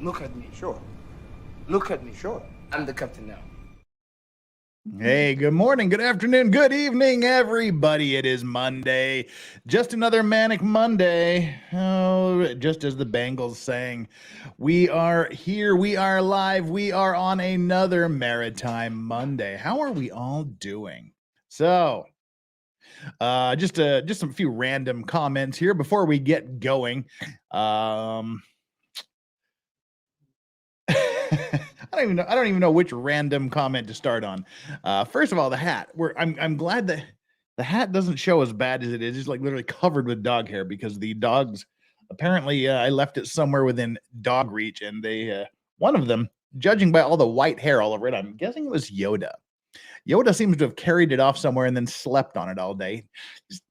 Look at me. Sure. Look at me. Sure. I'm the captain now. Hey, good morning, good afternoon, good evening, everybody. It is Monday. Just another manic Monday. Oh, just as the Bengals sang, we are here, we are live, we are on another Maritime Monday. How are we all doing? So, just some few random comments here before we get going. I don't even know which random comment to start on. First of all, the hat. I'm glad that the hat doesn't show as bad as it is. It's like literally covered with dog hair because the dogs apparently I left it somewhere within dog reach, and they one of them, judging by all the white hair all over it, I'm guessing it was Yoda. Yoda seems to have carried it off somewhere and then slept on it all day. Just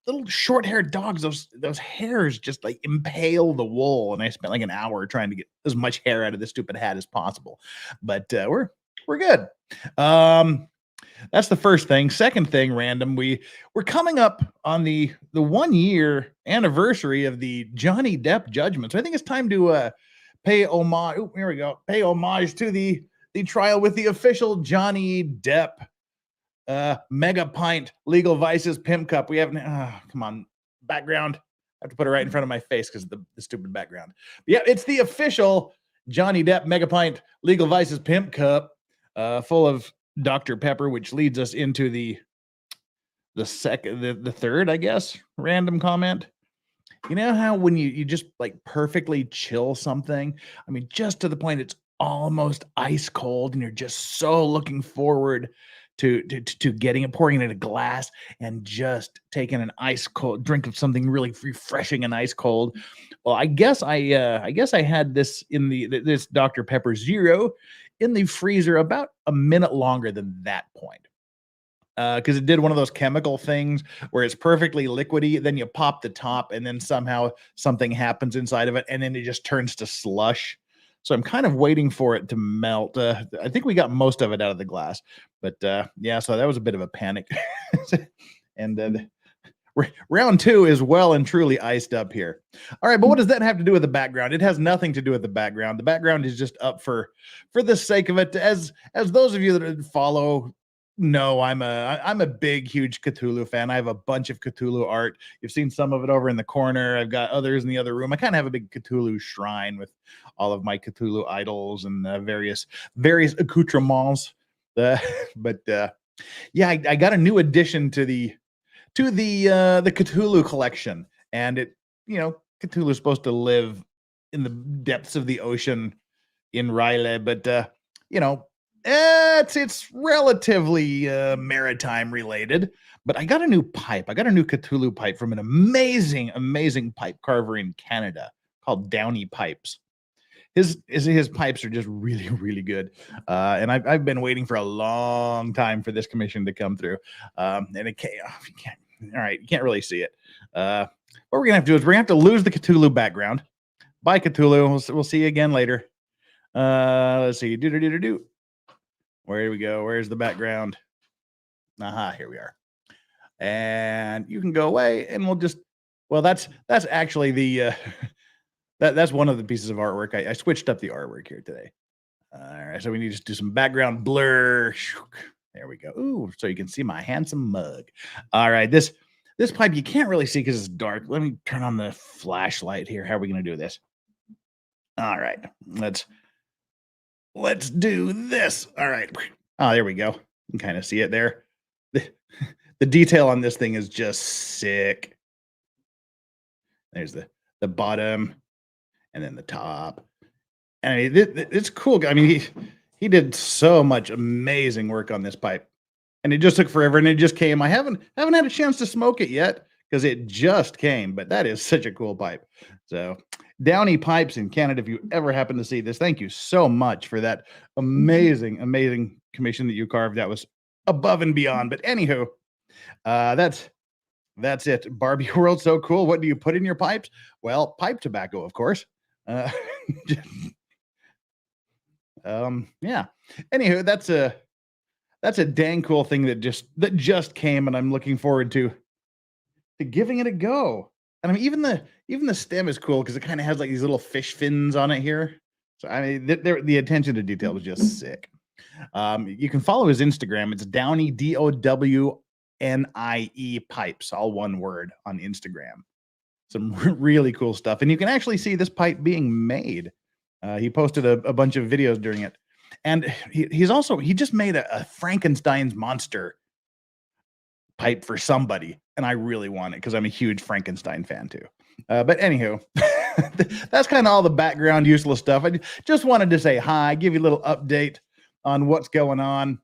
little short-haired dogs, those hairs just like impale the wool, and I spent like an hour trying to get as much hair out of this stupid hat as possible. But we're good. That's the first thing. Second thing, random. We're coming up on the 1 year anniversary of the Johnny Depp judgment. So I think it's time to pay homage. Oh, here we go. Pay homage to the trial with the official Johnny Depp mega pint legal vices pimp cup. We haven't come on, background. I have to put it right in front of my face because of the stupid background. But yeah, it's the official Johnny Depp mega pint legal vices pimp cup, full of Dr. Pepper, which leads us into the third, I guess, random comment. You know how when you just like perfectly chill something, I mean, just to the point it's almost ice cold, and you're just so looking forward to getting it, pouring it in a glass, and just taking an ice cold drink of something really refreshing and ice cold. Well, I guess I had this in this Dr. Pepper Zero in the freezer about a minute longer than that point. Because it did one of those chemical things where it's perfectly liquidy, then you pop the top, and then somehow something happens inside of it, and then it just turns to slush. So I'm kind of waiting for it to melt. I think we got most of it out of the glass, but yeah, so that was a bit of a panic. And round two is well and truly iced up here. All right, but what does that have to do with the background? It has nothing to do with the background. The background is just up for the sake of it. As those of you that follow know, I'm a big, huge Cthulhu fan. I have a bunch of Cthulhu art. You've seen some of it over in the corner. I've got others in the other room. I kind of have a big Cthulhu shrine with all of my Cthulhu idols and various accoutrements. But yeah, I got a new addition to the Cthulhu collection, and it, Cthulhu is supposed to live in the depths of the ocean in Riley, but it's relatively maritime related. But I got a new pipe. I got a new Cthulhu pipe from an amazing pipe carver in Canada called Downey Pipes. His pipes are just really, really good. And I've been waiting for a long time for this commission to come through. And it can't, all right, you can't really see it. What we're gonna have to do is we're gonna have to lose the Cthulhu background. Bye, Cthulhu. We'll see you again later. Let's see. Do. Where do we go? Where's the background? Aha, here we are. And you can go away, and we'll just. Well, that's actually the. That's one of the pieces of artwork. I switched up the artwork here today. All right, so we need to do some background blur. There we go. Ooh, so you can see my handsome mug. All right, this pipe you can't really see because it's dark. Let me turn on the flashlight here. How are we going to do this? All right, let's do this. All right. Oh, there we go. You can kind of see it there. The detail on this thing is just sick. There's the bottom. And then the top. And I mean, it's cool. I mean, he did so much amazing work on this pipe, and it just took forever. And it just came. I haven't had a chance to smoke it yet because it just came. But that is such a cool pipe. So Downey Pipes in Canada. If you ever happen to see this, thank you so much for that amazing commission that you carved. That was above and beyond. But anywho, that's it. Barbie World, so cool. What do you put in your pipes? Well, pipe tobacco, of course. Yeah. Anywho, that's a dang cool thing that just came, and I'm looking forward to giving it a go. And I mean, even the stem is cool because it kind of has like these little fish fins on it here. So I mean, the attention to detail was just sick. You can follow his Instagram. It's Downey DOWNIE pipes, all one word on Instagram. Some really cool stuff, and you can actually see this pipe being made. He posted a bunch of videos during it, and he just made a Frankenstein's monster pipe for somebody, and I really want it because I'm a huge Frankenstein fan too. But anywho, that's kind of all the background useless stuff. I just wanted to say hi, give you a little update on what's going on.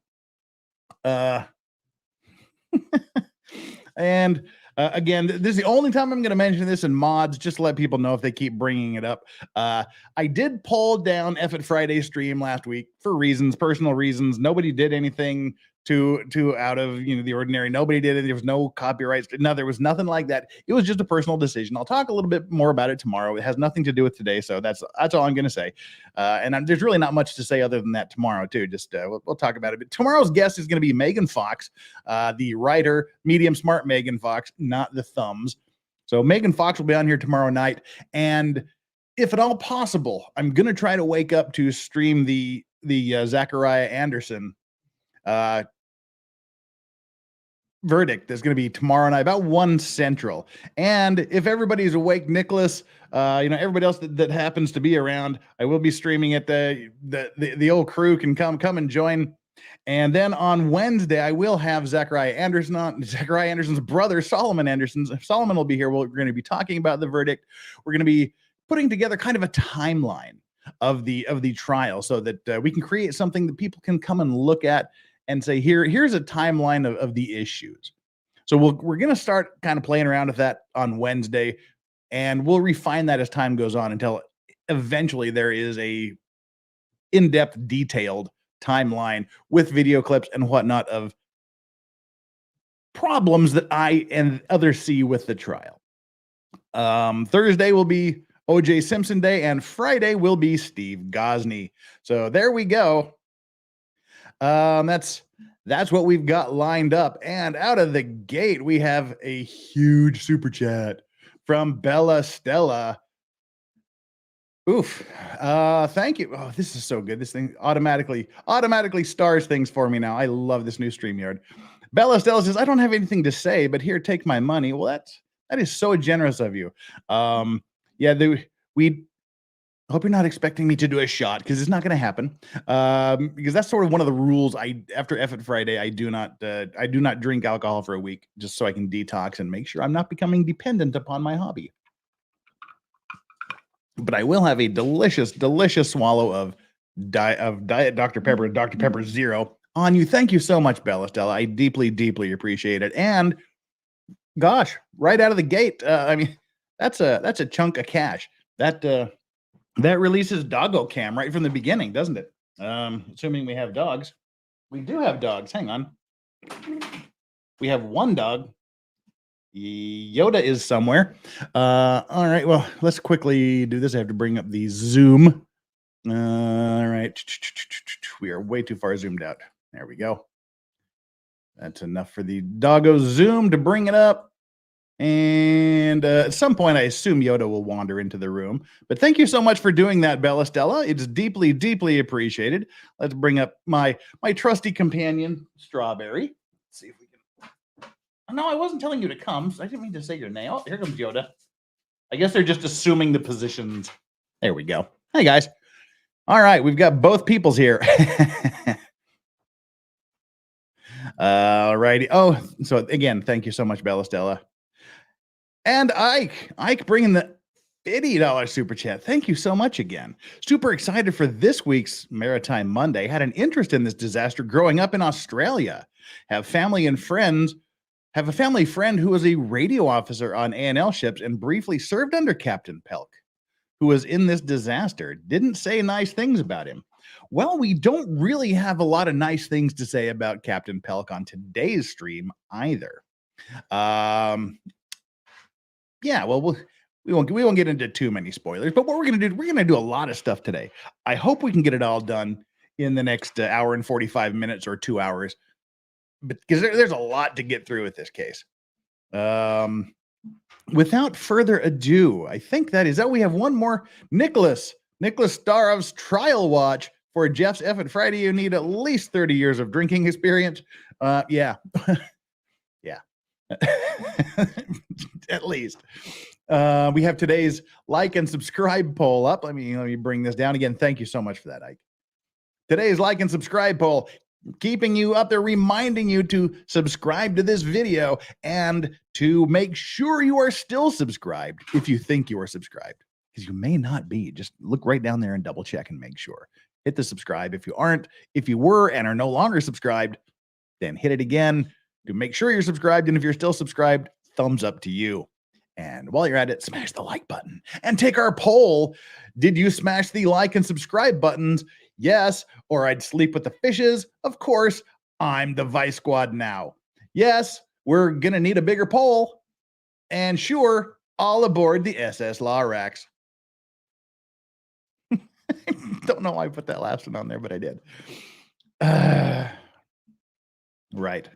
And again, this is the only time I'm going to mention this in mods, just to let people know if they keep bringing it up. I did pull down F It Friday stream last week for personal reasons. Nobody did anything too out of the ordinary. Nobody did it. There was no copyrights. No, there was nothing like that. It was just a personal decision. I'll talk a little bit more about it tomorrow. It has nothing to do with today, so that's all I'm going to say. And there's really not much to say other than that tomorrow too. Just we'll talk about it. But tomorrow's guest is going to be Megan Fox, the writer, medium smart Megan Fox, not the thumbs. So Megan Fox will be on here tomorrow night, and if at all possible, I'm going to try to wake up to stream the Zachariah Anderson verdict. That's going to be tomorrow night about 1 Central. And if everybody's awake, Nicholas, everybody else that happens to be around, I will be streaming it. The old crew can come and join. And then on Wednesday, I will have Zachariah Anderson's brother, Solomon Anderson. Solomon will be here. We're going to be talking about the verdict. We're going to be putting together kind of a timeline of the trial so that we can create something that people can come and look at and say, here's a timeline of the issues. So we're going to start kind of playing around with that on Wednesday, and we'll refine that as time goes on until eventually there is a in-depth, detailed timeline with video clips and whatnot of problems that I and others see with the trial. Thursday will be O.J. Simpson Day, and Friday will be Steve Gosney. So there we go. That's what we've got lined up. And out of the gate, we have a huge super chat from Bella Stella. Oof. Thank you. Oh, this is so good. This thing automatically stars things for me now. I love this new StreamYard. Bella Stella says, I don't have anything to say, but here, take my money. Well, that is so generous of you. We hope you're not expecting me to do a shot, because it's not going to happen. Because that's sort of one of the rules. After F It Friday, I do not drink alcohol for a week, just so I can detox and make sure I'm not becoming dependent upon my hobby. But I will have a delicious swallow of Diet Dr. Pepper and Dr. Pepper Zero on you. Thank you so much, Bella Stella. I deeply appreciate it. And gosh, right out of the gate, that's a chunk of cash. That releases Doggo Cam right from the beginning, doesn't it? Assuming we have dogs. We do have dogs. Hang on. We have one dog. Yoda is somewhere. All right. Well, let's quickly do this. I have to bring up the Zoom. All right. We are way too far zoomed out. There we go. That's enough for the doggo Zoom to bring it up. And at some point, I assume Yoda will wander into the room. But thank you so much for doing that, Bella Stella. It's deeply appreciated. Let's bring up my trusty companion, Strawberry. Let's see if we can. No, I wasn't telling you to come. So I didn't mean to say your name. Oh, here comes Yoda. I guess they're just assuming the positions. There we go. Hey, guys. All right, we've got both peoples here. All righty. Oh, so again, thank you so much, Bella Stella. And Ike bringing the $50 super chat. Thank you so much again. Super excited for this week's Maritime Monday. Had an interest in this disaster growing up in Australia. Have a family friend who was a radio officer on A&L ships and briefly served under Captain Pelk, who was in this disaster. Didn't say nice things about him. Well, we don't really have a lot of nice things to say about Captain Pelk on today's stream either. Yeah, well, we won't get into too many spoilers, but what we're going to do a lot of stuff today. I hope we can get it all done in the next hour and 45 minutes or 2 hours, because there's a lot to get through with this case. Without further ado, I think that we have one more. Nicholas, Nicholas Starov's trial watch. For Jeff's F Friday, you need at least 30 years of drinking experience. Yeah. Yeah. At least. We have today's like and subscribe poll up. Let me bring this down again. Thank you so much for that, Ike. Today's like and subscribe poll, keeping you up there, reminding you to subscribe to this video and to make sure you are still subscribed if you think you are subscribed, because you may not be. Just look right down there and double check and make sure. Hit the subscribe if you aren't. If you were and are no longer subscribed, then hit it again to make sure you're subscribed. And if you're still subscribed, thumbs up to you. And while you're at it, smash the like button and take our poll. Did you smash the like and subscribe buttons? Yes, or I'd sleep with the fishes. Of course, I'm the Vice Squad now. Yes, we're going to need a bigger poll. And sure, all aboard the SS Lorax. Don't know why I put that last one on there, but I did. Right.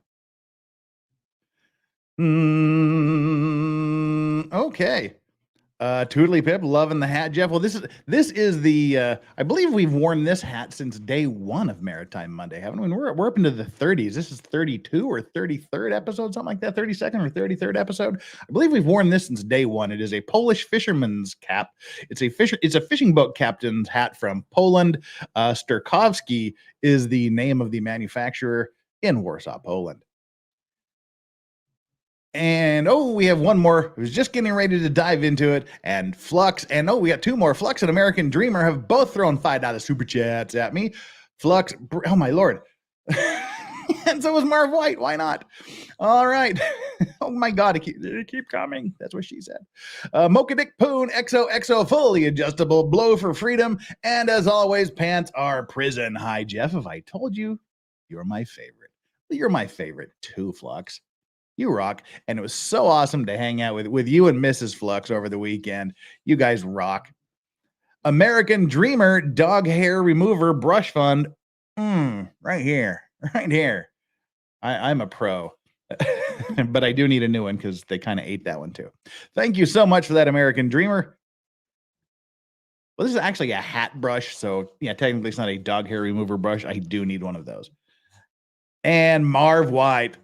Okay. Toodly Pip, loving the hat, Jeff. Well, this is the I believe we've worn this hat since day one of Maritime Monday, haven't we? We're up into the 30s. This is 32 or 33rd episode, something like that, 32nd or 33rd episode. I believe we've worn this since day one. It is a Polish fisherman's cap. It's a fishing boat captain's hat from Poland. Sterkowski is the name of the manufacturer in Warsaw, Poland. And we have one more. I was just getting ready to dive into it. And Flux, and we got two more. Flux and American Dreamer have both thrown $5 super chats at me. Flux, oh my lord. And so was Marv White. Why not? All right. Oh my god, it keep coming. That's what she said. Mocha Dick Poon, XOXO, fully adjustable, blow for freedom. And as always, pants are prison. Hi, Jeff. If I told you, you're my favorite. You're my favorite too, Flux. You rock. And it was so awesome to hang out with you and Mrs. Flux over the weekend. You guys rock. American Dreamer Dog Hair Remover Brush Fund. Right here. I'm a pro. But I do need a new one because they kind of ate that one too. Thank you so much for that, American Dreamer. Well, this is actually a hat brush. So yeah, technically it's not a dog hair remover brush. I do need one of those. And Marv White,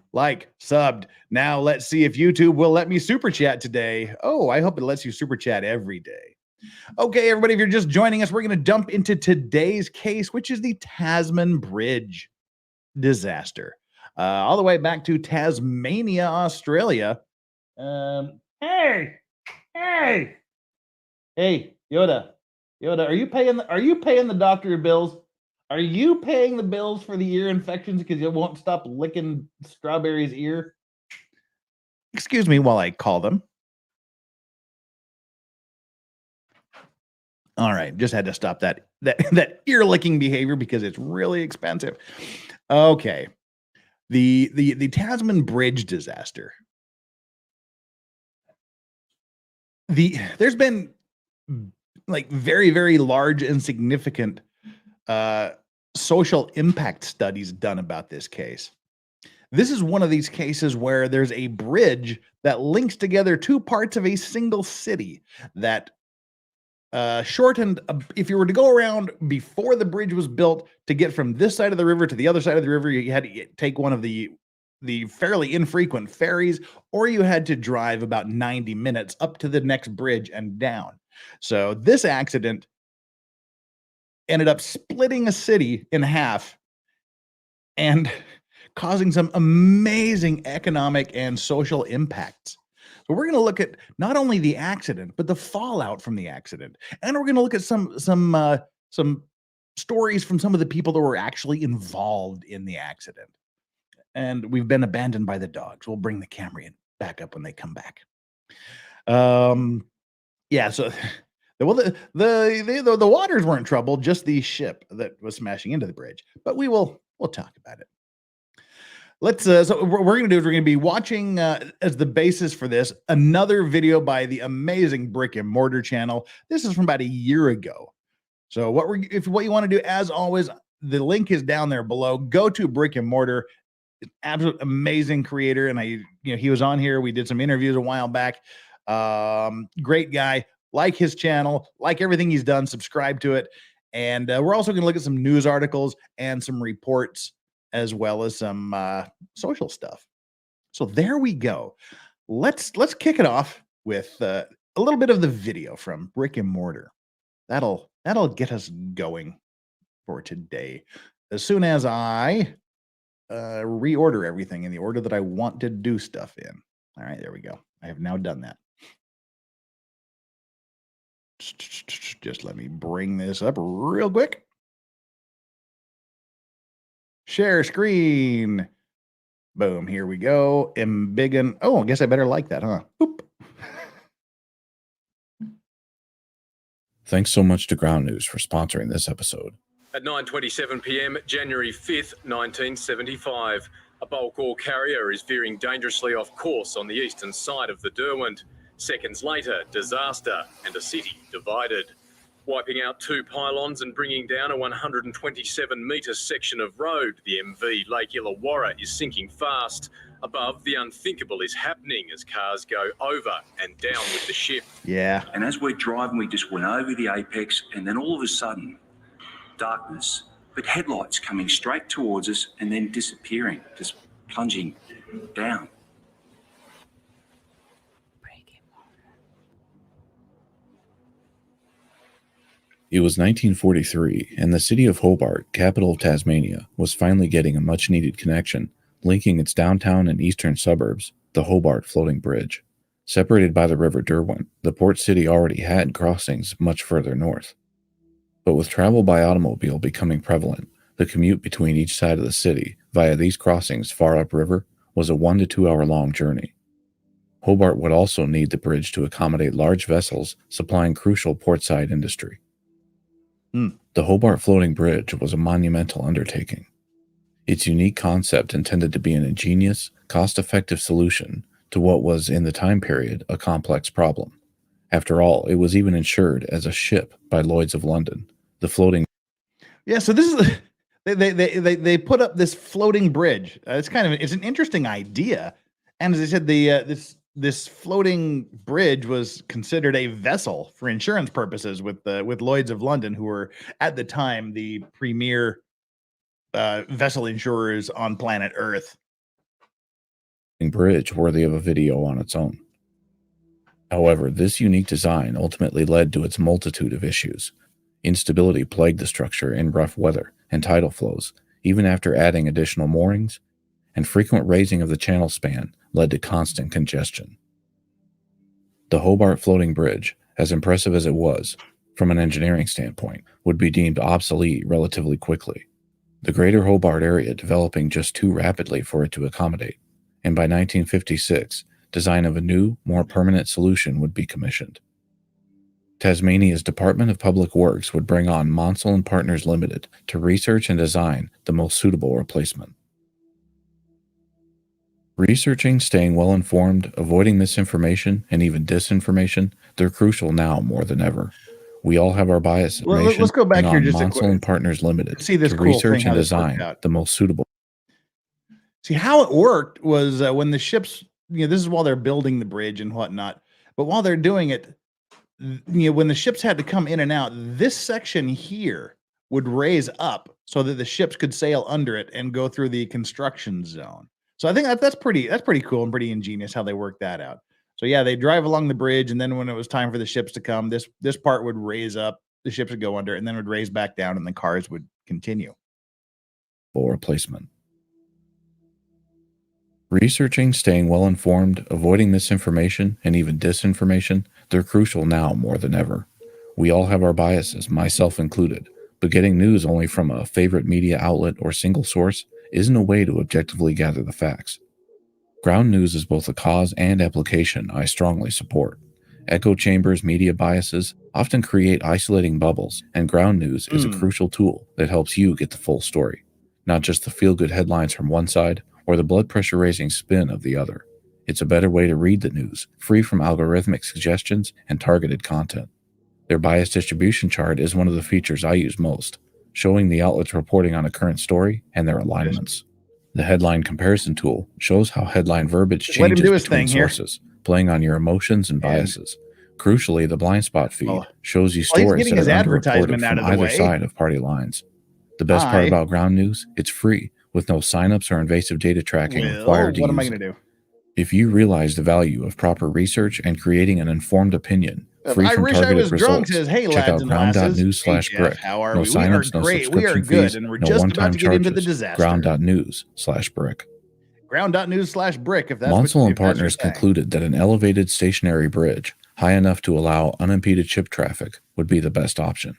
subbed. Now let's see if YouTube will let me super chat today. Oh, I hope it lets you super chat every day. Okay, everybody, if you're just joining us, we're going to dump into today's case, which is the Tasman Bridge disaster. All the way back to Tasmania, Australia. Hey, Yoda, are you paying the doctor bills? Are you paying the bills for the ear infections because you won't stop licking Strawberry's ear? Excuse me while I call them. All right, just had to stop that ear licking behavior because it's really expensive. Okay. The Tasman Bridge disaster. There's been very, very large and significant social impact studies done about this case. This is one of these cases where there's a bridge that links together two parts of a single city that shortened. If you were to go around before the bridge was built to get from this side of the river to the other side of the river, you had to take one of the fairly infrequent ferries, or you had to drive about 90 minutes up to the next bridge and down. So this accident ended up splitting a city in half and causing some amazing economic and social impacts. So we're going to look at not only the accident, but the fallout from the accident. And we're going to look at some stories from some of the people that were actually involved in the accident. And we've been abandoned by the dogs. We'll bring the camera back up when they come back. Yeah, so well, the waters weren't troubled, just the ship that was smashing into the bridge. But we'll talk about it. Let's so what we're going to do is we're going to be watching as the basis for this another video by the amazing Brick and Mortar channel. This is from about a year ago. So what you want to do, as always, the link is down there below. Go to Brick and Mortar. Absolute amazing creator, and he was on here. We did some interviews a while back. Great guy. like his channel, like everything he's done, subscribe to it. And we're also going to look at some news articles and some reports, as well as some social stuff. So there we go. Let's kick it off with a little bit of the video from Brick and Mortar. That'll get us going for today. As soon as I reorder everything in the order that I want to do stuff in. All right, there we go. I have now done that. Just let me bring this up real quick. Share screen. Boom, here we go. Embiggen. Oh, I guess I better like that, huh? Boop. Thanks so much to Ground News for sponsoring this episode. At 9:27 p.m, January 5th, 1975, a bulk ore carrier is veering dangerously off course on the eastern side of the Derwent. Seconds later, disaster and a city divided. Wiping out 2 pylons and bringing down a 127-metre section of road, the MV Lake Illawarra is sinking fast. Above, the unthinkable is happening as cars go over and down with the ship. Yeah. And as we're driving, we just went over the apex, and then all of a sudden, darkness, but headlights coming straight towards us and then disappearing, just plunging down. It was 1943, and the city of Hobart, capital of Tasmania, was finally getting a much-needed connection, linking its downtown and eastern suburbs, the Hobart Floating Bridge. Separated by the River Derwent, the port city already had crossings much further north. But with travel by automobile becoming prevalent, the commute between each side of the city via these crossings far upriver was a 1 to 2 hour long journey. Hobart would also need the bridge to accommodate large vessels supplying crucial portside industry. The Hobart Floating Bridge was a monumental undertaking. Its unique concept intended to be an ingenious, cost-effective solution to what was, in the time period, a complex problem. After all, it was even insured as a ship by Lloyd's of London. The floating... Yeah, so this is... They put up this floating bridge. It's an interesting idea. And as I said, this floating bridge was considered a vessel for insurance purposes with Lloyd's of London, who were at the time the premier vessel insurers on planet Earth. Bridge worthy of a video on its own. However, this unique design ultimately led to its multitude of issues. Instability plagued the structure in rough weather and tidal flows, even after adding additional moorings, and frequent raising of the channel span led to constant congestion. The Hobart Floating Bridge, as impressive as it was, from an engineering standpoint, would be deemed obsolete relatively quickly, the greater Hobart area developing just too rapidly for it to accommodate, and by 1956, design of a new, more permanent solution would be commissioned. Tasmania's Department of Public Works would bring on Monsell & Partners Limited to research and design the most suitable replacement. Researching, staying well-informed, avoiding misinformation, and even disinformation, they're crucial now more than ever. We all have our biases. Well, let's go back here just Monsell & Partners Limited see this to cool research thing, and design the most suitable. See, how it worked was when the ships, this is while they're building the bridge and whatnot, but while they're doing it, when the ships had to come in and out, this section here would raise up so that the ships could sail under it and go through the construction zone. So I think that's pretty cool and pretty ingenious how they worked that out. So yeah, they drive along the bridge, and then when it was time for the ships to come, this part would raise up, the ships would go under, and then it would raise back down, and the cars would continue. For replacement. Researching, staying well-informed, avoiding misinformation, and even disinformation, they're crucial now more than ever. We all have our biases, myself included, but getting news only from a favorite media outlet or single source isn't a way to objectively gather the facts. Ground news is both a cause and application I strongly support. Echo chambers media biases often create isolating bubbles, and ground news is a crucial tool that helps you get the full story, not just the feel-good headlines from one side or the blood pressure-raising spin of the other. It's a better way to read the news, free from algorithmic suggestions and targeted content. Their bias distribution chart is one of the features I use most, showing the outlets reporting on a current story and their alignments. The headline comparison tool shows how headline verbiage changes between sources, playing on your emotions and biases. Crucially, the blind spot feed Well, shows you he's stories getting that his are advertisement underreported out from of the either way. side of party lines. The best part Hi. about ground news, it's free, with no signups or invasive data tracking required to What am I use going it. to do? If you realize the value of proper research and creating an informed opinion, free I from wish I targeted was drunk. results, Says, hey, check lads out and lasses. Hey, Jeff, ground.news/brick. how are No we? We are signups, no great. We are subscription good, fees, and we're no just about one-time to get into the charges. disaster. Ground.news/brick. Ground.news/brick, if that's Monsell what and partners say. concluded that an elevated stationary bridge, high enough to allow unimpeded ship traffic, would be the best option.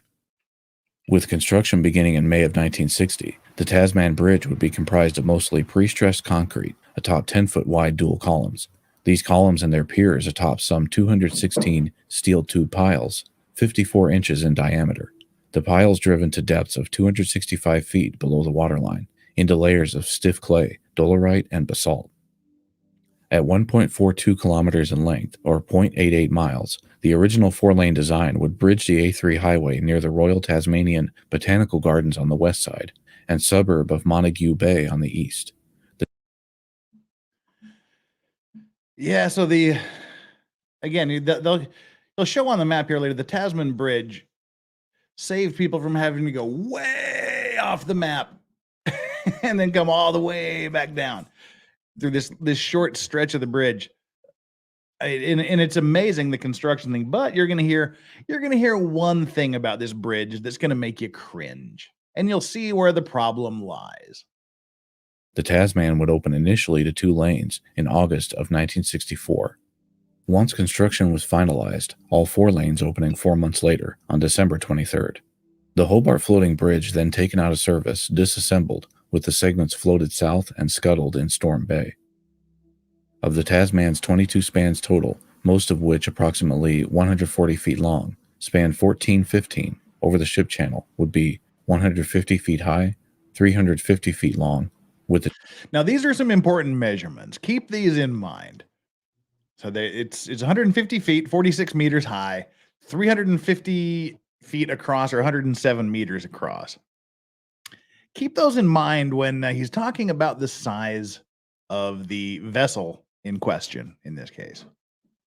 With construction beginning in May of 1960, the Tasman Bridge would be comprised of mostly pre-stressed concrete atop 10-foot wide dual columns. These columns and their piers atop some 216 steel tube piles, 54 inches in diameter. The piles driven to depths of 265 feet below the waterline into layers of stiff clay, dolerite, and basalt. At 1.42 kilometers in length, or 0.88 miles, the original four-lane design would bridge the A3 highway near the Royal Tasmanian Botanical Gardens on the west side and suburb of Montague Bay on the east. Yeah, so again, they'll show on the map here later, the Tasman Bridge saved people from having to go way off the map and then come all the way back down through this short stretch of the bridge. And it's amazing, the construction thing, but you're gonna hear one thing about this bridge that's gonna make you cringe, and you'll see where the problem lies. The Tasman would open initially to 2 lanes in August of 1964. Once construction was finalized, all 4 lanes opening 4 months later on December 23rd. The Hobart floating bridge, then taken out of service, disassembled, with the segments floated south and scuttled in Storm Bay. Of the Tasman's 22 spans total, most of which approximately 140 feet long, span 14-15 over the ship channel, would be 150 feet high, 350 feet long. Now, these are some important measurements. Keep these in mind. So it's 150 feet, 46 meters high, 350 feet across, or 107 meters across. Keep those in mind when he's talking about the size of the vessel in question in this case.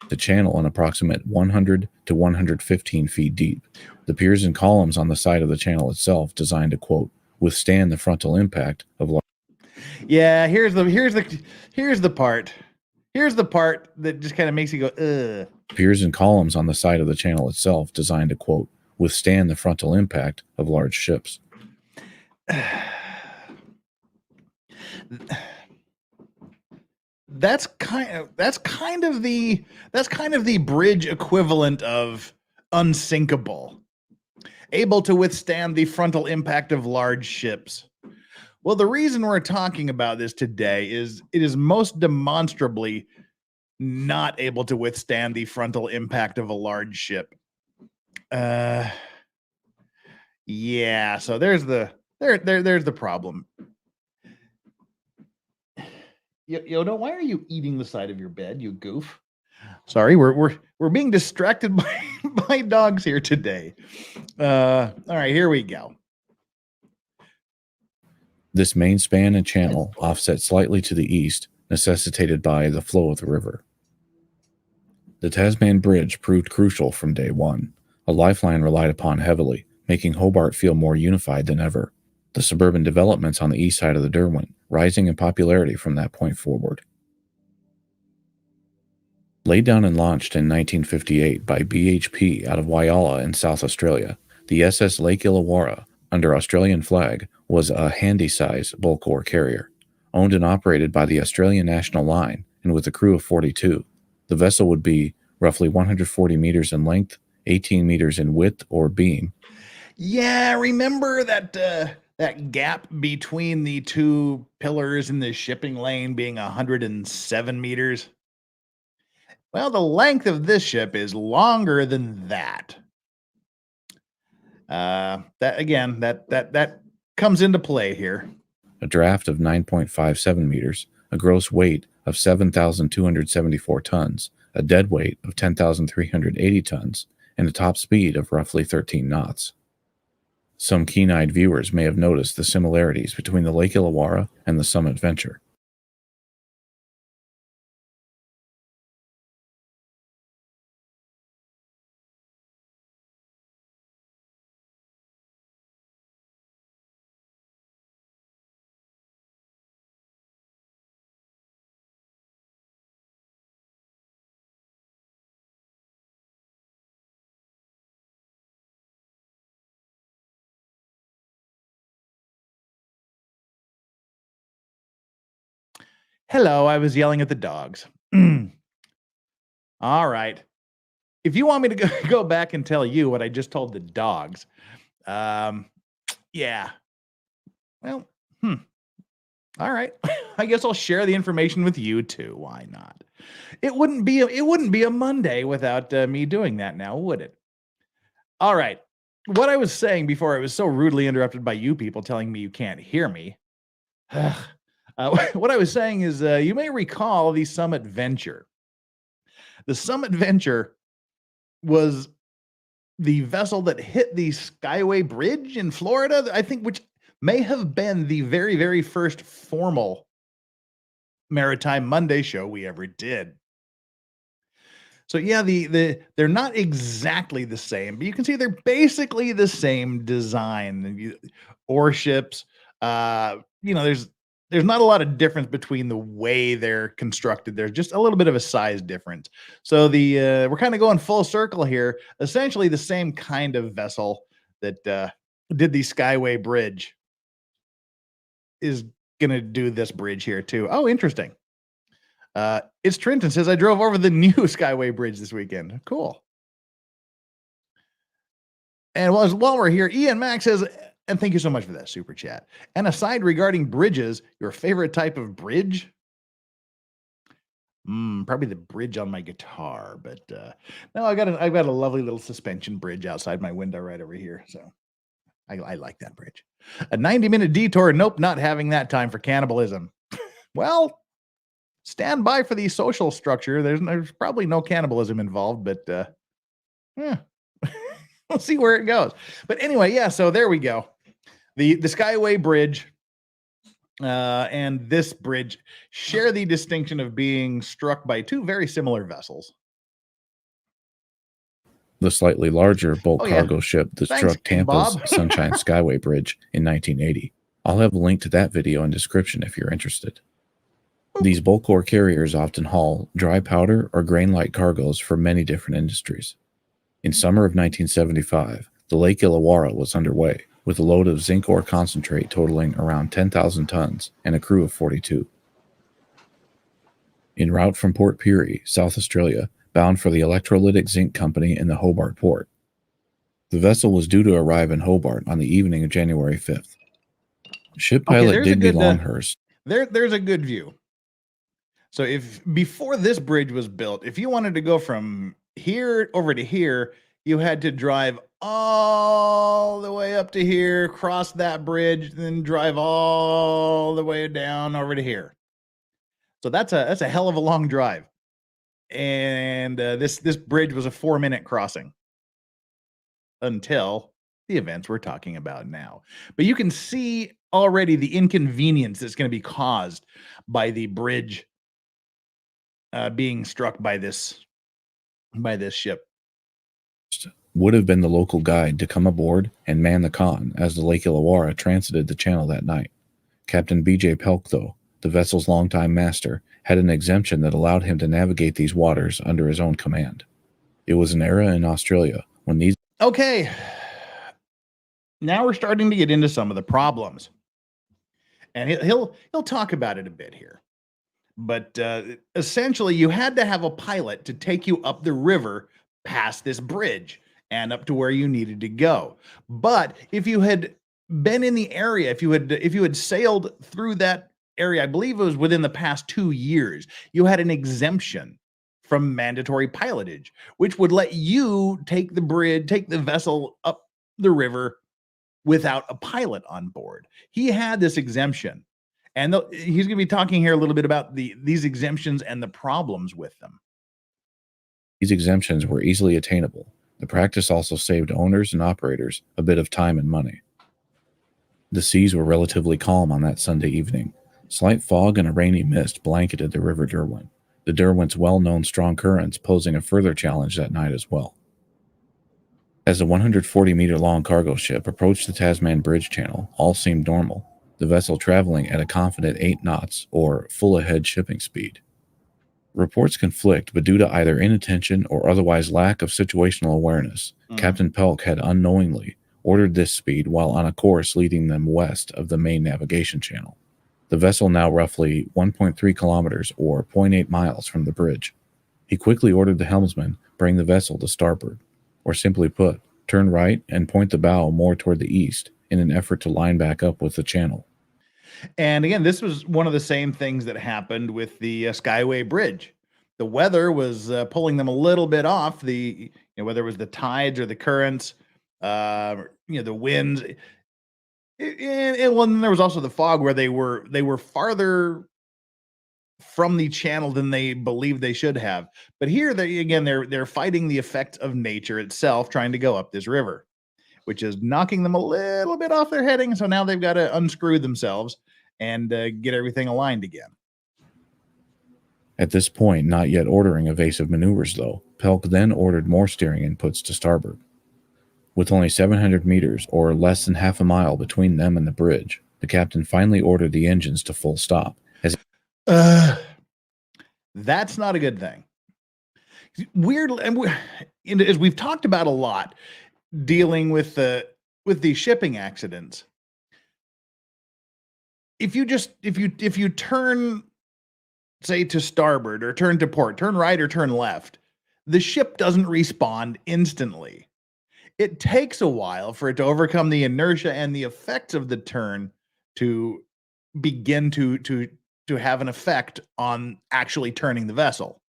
The channel an approximate 100 to 115 feet deep. The piers and columns on the side of the channel itself designed to, quote, withstand the frontal impact of. Yeah, here's the part. Here's the part that just kind of makes you go, ugh. Piers and columns on the side of the channel itself designed to, quote, withstand the frontal impact of large ships. That's kind of the bridge equivalent of unsinkable, able to withstand the frontal impact of large ships. Well, the reason we're talking about this today is it is most demonstrably not able to withstand the frontal impact of a large ship. Yeah, so there's the problem. Yoda, why are you eating the side of your bed, you goof? Sorry, we're being distracted by dogs here today. All right, here we go. This main span and channel offset slightly to the east, necessitated by the flow of the river. The Tasman Bridge proved crucial from day one. A lifeline relied upon heavily, making Hobart feel more unified than ever. The suburban developments on the east side of the Derwent rising in popularity from that point forward. Laid down and launched in 1958 by BHP out of Whyalla in South Australia, the SS Lake Illawarra, under Australian flag, was a handy-size bulk ore carrier. Owned and operated by the Australian National Line, and with a crew of 42, the vessel would be roughly 140 meters in length, 18 meters in width or beam. Yeah, remember that gap between the two pillars in the shipping lane being 107 meters? Well, the length of this ship is longer than that. That comes into play here. A draft of 9.57 meters, a gross weight of 7,274 tons, a dead weight of 10,380 tons, and a top speed of roughly 13 knots. Some keen-eyed viewers may have noticed the similarities between the Lake Illawarra and the Summit Venture. Hello, I was yelling at the dogs. All right. If you want me to go back and tell you what I just told the dogs, yeah. Well, all right. I guess I'll share the information with you too. Why not? It wouldn't be a Monday without me doing that now, would it? All right. What I was saying before I was so rudely interrupted by you people telling me you can't hear me. What I was saying is you may recall the Summit Venture. The Summit Venture was the vessel that hit the Skyway Bridge in Florida, I think, which may have been the very, very first formal Maritime Monday show we ever did. So yeah, they're not exactly the same, but you can see they're basically the same design. Ore ships, there's not a lot of difference between the way they're constructed. There's just a little bit of a size difference. So we're kind of going full circle here. Essentially the same kind of vessel that did the Skyway Bridge is gonna do this bridge here too. Oh, interesting. It's Trenton says, I drove over the new Skyway Bridge this weekend. Cool. And while we're here, Ian Max says, and thank you so much for that super chat. And aside regarding bridges, your favorite type of bridge? Probably the bridge on my guitar, but no, I've got a lovely little suspension bridge outside my window right over here. So I like that bridge. A 90-minute detour. Nope, not having that time for cannibalism. Well, stand by for the social structure. There's probably no cannibalism involved, but we'll see where it goes. But anyway, yeah, so there we go. The Skyway Bridge and this bridge share the distinction of being struck by two very similar vessels. The slightly larger bulk cargo ship that struck Tampa's Sunshine Skyway Bridge in 1980. I'll have a link to that video in description if you're interested. These bulk ore carriers often haul dry powder or grain-like cargoes for many different industries. In summer of 1975, the Lake Illawarra was underway, with a load of zinc ore concentrate totaling around 10,000 tons and a crew of 42. En route from Port Pirie, South Australia, bound for the Electrolytic Zinc Company in the Hobart port. The vessel was due to arrive in Hobart on the evening of January 5th. Ship pilot Digby Longhurst. There's a good view. So if before this bridge was built, if you wanted to go from here over to here, you had to drive all the way up to here, cross that bridge, then drive all the way down over to here. So that's a hell of a long drive. And this bridge was a 4-minute crossing until the events we're talking about now. But you can see already the inconvenience that's going to be caused by the bridge being struck by this ship. Would have been the local guide to come aboard and man the con as the Lake Illawarra transited the channel that night. Captain B.J. Pelk, though, the vessel's longtime master, had an exemption that allowed him to navigate these waters under his own command. It was an era in Australia when these... Okay, now we're starting to get into some of the problems. And he'll talk about it a bit here. But essentially, you had to have a pilot to take you up the river past this bridge and up to where you needed to go. But if you had been in the area, if you had sailed through that area, I believe it was within the past 2 years, you had an exemption from mandatory pilotage, which would let you take the vessel up the river without a pilot on board. He had this exemption. And he's going to be talking here a little bit about these exemptions and the problems with them. These exemptions were easily attainable. The practice also saved owners and operators a bit of time and money. The seas were relatively calm on that Sunday evening. Slight fog and a rainy mist blanketed the River Derwent, the Derwent's well-known strong currents posing a further challenge that night as well. As the 140-meter-long cargo ship approached the Tasman Bridge channel, all seemed normal, the vessel traveling at a confident 8 knots, or full-ahead shipping speed. Reports conflict, but due to either inattention or otherwise lack of situational awareness, Captain Pelk had unknowingly ordered this speed while on a course leading them west of the main navigation channel. the vessel now roughly 1.3 kilometers or 0.8 miles from the bridge. He quickly ordered the helmsman bring the vessel to starboard, or simply put, turn right and point the bow more toward the east in an effort to line back up with the channel. And again, this was one of the same things that happened with the Skyway Bridge. The weather was pulling them a little bit off, whether it was the tides or the currents, the winds. And then there was also the fog where they were farther from the channel than they believed they should have. But here, they're fighting the effect of nature itself, trying to go up this river, which is knocking them a little bit off their heading. So now they've got to unscrew themselves and get everything aligned again. At this point, not yet ordering evasive maneuvers though, Pelk then ordered more steering inputs to starboard. With only 700 meters or less than half a mile between them and the bridge, the captain finally ordered the engines to full stop. That's not a good thing. As we've talked about a lot, dealing with these shipping accidents. If you turn, say, to starboard or turn to port, turn right or turn left, the ship doesn't respond instantly. It takes a while for it to overcome the inertia and the effects of the turn to begin to have an effect on actually turning the vessel.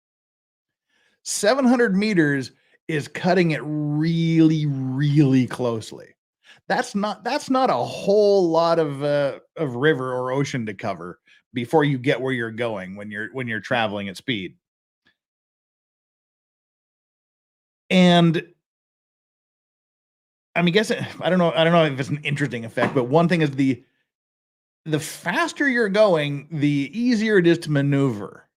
700 meters is cutting it really, really closely. That's not a whole lot of river or ocean to cover before you get where you're going when you're traveling at speed. And I mean, I don't know if it's an interesting effect, but one thing is the faster you're going, the easier it is to maneuver.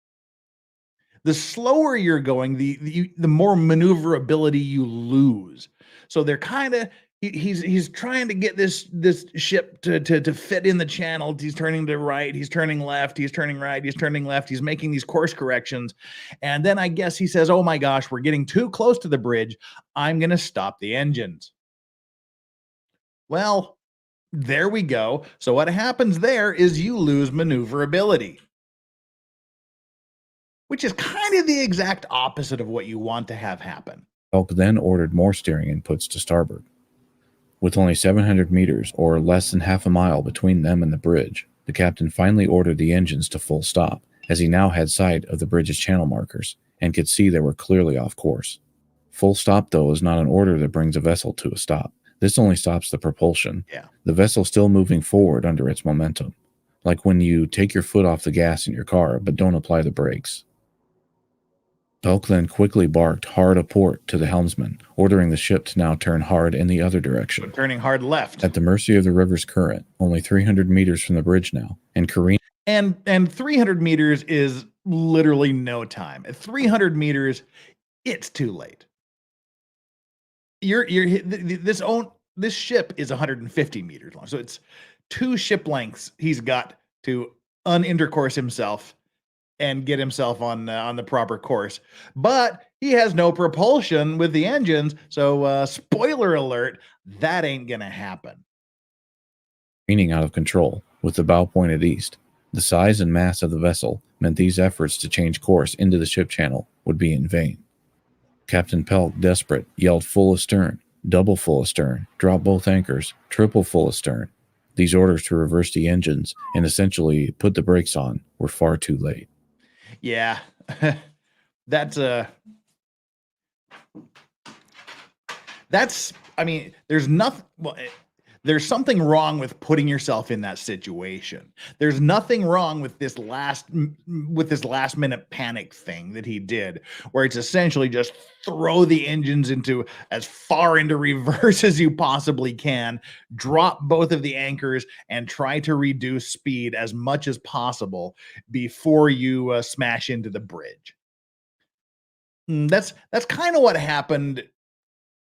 The slower you're going, the more maneuverability you lose. So they're kind of he's trying to get this ship to fit in the channel. He's turning to right, he's turning left, he's turning right, he's turning left. He's making these course corrections, and then I guess he says, "Oh my gosh, we're getting too close to the bridge. I'm going to stop the engines." Well, there we go. So what happens there is you lose maneuverability, which is kind of the exact opposite of what you want to have happen. Pelk then ordered more steering inputs to starboard. With only 700 meters or less than half a mile between them and the bridge, the captain finally ordered the engines to full stop, as he now had sight of the bridge's channel markers and could see they were clearly off course. Full stop, though, is not an order that brings a vessel to a stop. This only stops the propulsion. Yeah. The vessel's still moving forward under its momentum, like when you take your foot off the gas in your car but don't apply the brakes. Pelk then quickly barked hard a port to the helmsman, ordering the ship to now turn hard in the other direction. Turning hard left. At the mercy of the river's current, only 300 meters from the bridge now, and careening. And 300 meters is literally no time. At 300 meters, it's too late. This ship is 150 meters long, so it's 2 ship lengths he's got to unintercourse himself and get himself on the proper course. But he has no propulsion with the engines, so spoiler alert, that ain't gonna happen. Careening out of control, with the bow pointed east. The size and mass of the vessel meant these efforts to change course into the ship channel would be in vain. Captain Pelk, desperate, yelled full astern, double full astern, drop both anchors, triple full astern. These orders to reverse the engines and essentially put the brakes on were far too late. Yeah, that's I mean, there's nothing. Well, there's something wrong with putting yourself in that situation. There's nothing wrong with this last minute panic thing that he did, where it's essentially just throw the engines into as far into reverse as you possibly can, drop both of the anchors, and try to reduce speed as much as possible before you smash into the bridge. That's kind of what happened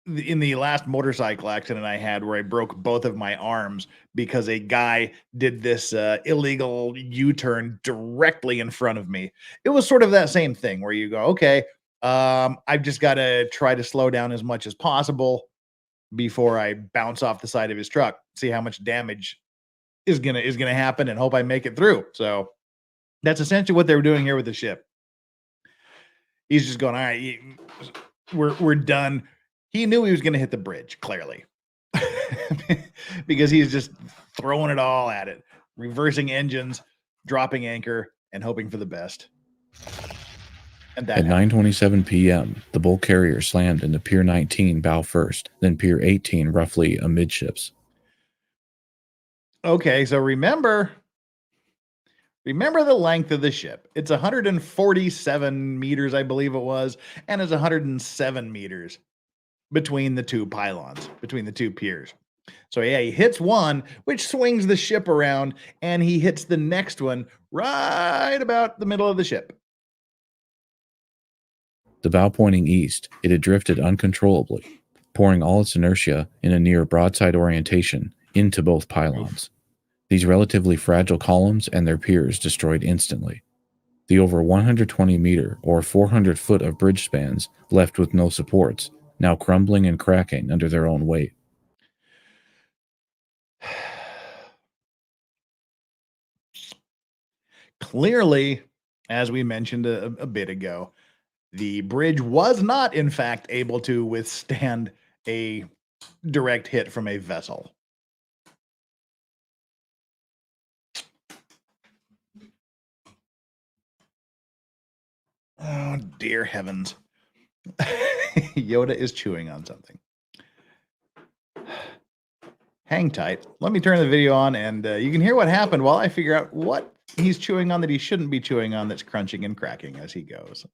in the last motorcycle accident I had, where I broke both of my arms because a guy did this illegal U-turn directly in front of me. It was sort of that same thing where you go, okay, I've just got to try to slow down as much as possible before I bounce off the side of his truck, see how much damage is gonna happen and hope I make it through. So that's essentially what they were doing here with the ship. He's just going, all right, we're done. He knew he was going to hit the bridge, clearly, because he's just throwing it all at it, reversing engines, dropping anchor, and hoping for the best. And that At 9:27 p.m., the bulk carrier slammed into Pier 19 bow first, then Pier 18 roughly amidships. Okay, so remember the length of the ship. It's 147 meters, I believe it was, and it's 107 meters between the two pylons, between the two piers. So yeah, he hits one, which swings the ship around, and he hits the next one right about the middle of the ship. The bow pointing east, it had drifted uncontrollably, pouring all its inertia in a near broadside orientation into both pylons. These relatively fragile columns and their piers destroyed instantly. The over 120 meter or 400 foot of bridge spans left with no supports, now crumbling and cracking under their own weight. Clearly, as we mentioned a bit ago, the bridge was not, in fact, able to withstand a direct hit from a vessel. Oh, dear heavens. Yoda is chewing on something. Hang tight. Let me turn the video on, and you can hear what happened while I figure out what he's chewing on that he shouldn't be chewing on that's crunching and cracking as he goes.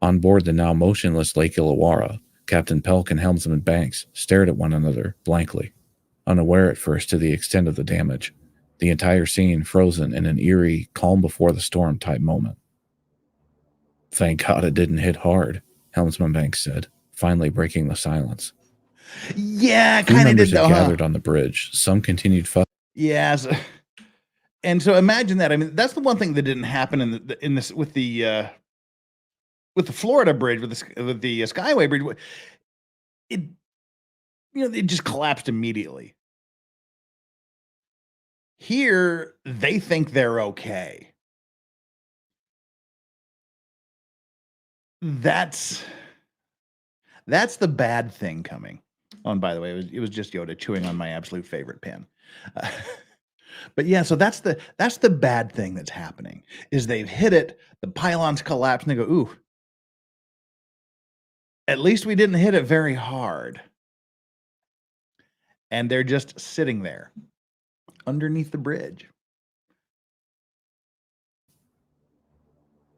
On board the now motionless Lake Illawarra, Captain Pelk and Helmsman Banks stared at one another blankly, unaware at first to the extent of the damage, the entire scene frozen in an eerie, calm before the storm type moment. "Thank God it didn't hit hard," Helmsman Banks said, finally breaking the silence. Yeah, Crew kind of members did had though. gathered on the bridge. Some continued fussing. Yes. And so imagine that. I mean, that's the one thing that didn't happen in this with the Florida bridge, with the Skyway bridge. It just collapsed immediately. Here, they think they're okay. That's the bad thing coming. Oh, and by the way, it was just Yoda chewing on my absolute favorite pen. But yeah, so that's the bad thing that's happening, is they've hit it, the pylons collapse, and they go, ooh, at least we didn't hit it very hard. And they're just sitting there underneath the bridge.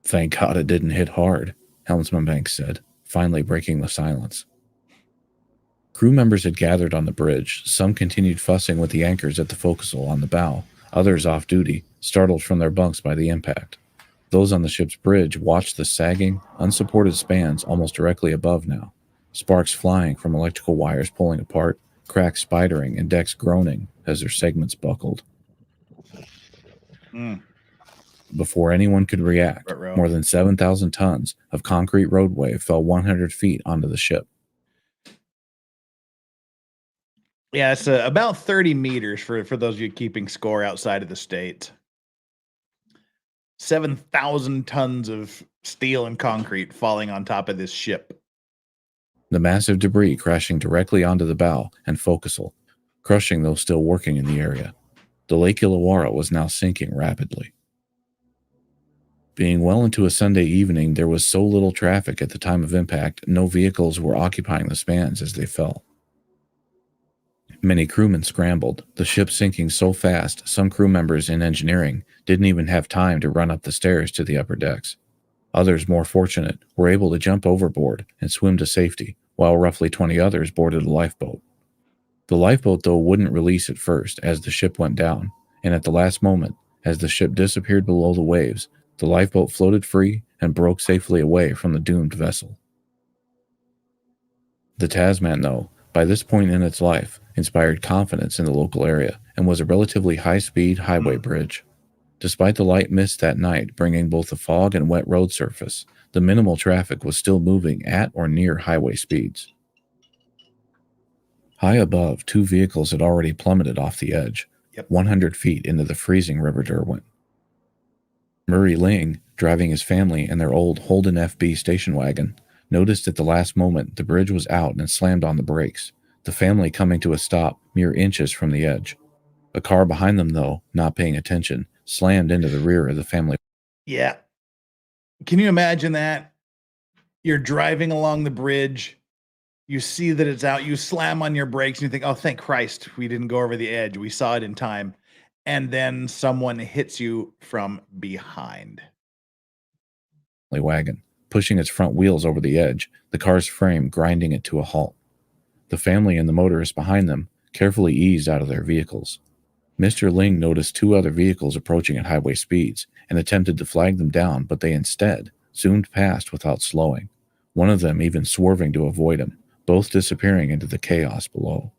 "Thank God it didn't hit hard," Helmsman Banks said, finally breaking the silence. Crew members had gathered on the bridge. Some continued fussing with the anchors at the forecastle on the bow, others off duty, startled from their bunks by the impact. Those on the ship's bridge watched the sagging, unsupported spans almost directly above now, sparks flying from electrical wires pulling apart, cracks spidering, and decks groaning as their segments buckled. Before anyone could react, more than 7,000 tons of concrete roadway fell 100 feet onto the ship. Yeah, it's about 30 meters for those of you keeping score outside of the States. 7,000 tons of steel and concrete falling on top of this ship. The massive debris crashing directly onto the bow and forecastle, crushing those still working in the area. The Lake Illawarra was now sinking rapidly. Being well into a Sunday evening, there was so little traffic at the time of impact, no vehicles were occupying the spans as they fell. Many crewmen scrambled, the ship sinking so fast some crew members in engineering didn't even have time to run up the stairs to the upper decks. Others, more fortunate, were able to jump overboard and swim to safety, while roughly 20 others boarded a lifeboat. The lifeboat, though, wouldn't release at first as the ship went down, and at the last moment, as the ship disappeared below the waves, the lifeboat floated free and broke safely away from the doomed vessel. The Tasman, though, by this point in its life, inspired confidence in the local area and was a relatively high-speed highway bridge. Despite the light mist that night bringing both the fog and wet road surface, the minimal traffic was still moving at or near highway speeds. High above, 2 vehicles had already plummeted off the edge, 100 feet into the freezing River Derwent. Murray Ling, driving his family in their old Holden FB station wagon, noticed at the last moment the bridge was out and slammed on the brakes, the family coming to a stop mere inches from the edge. A car behind them, though, not paying attention, slammed into the rear of the family. Yeah. Can you imagine that? You're driving along the bridge. You see that it's out. You slam on your brakes and you think, oh, thank Christ we didn't go over the edge. We saw it in time. And then someone hits you from behind. Wagon, pushing its front wheels over the edge, the car's frame grinding it to a halt. The family and the motorist behind them carefully eased out of their vehicles. Mr. Ling noticed 2 other vehicles approaching at highway speeds and attempted to flag them down, but they instead zoomed past without slowing, one of them even swerving to avoid him, both disappearing into the chaos below.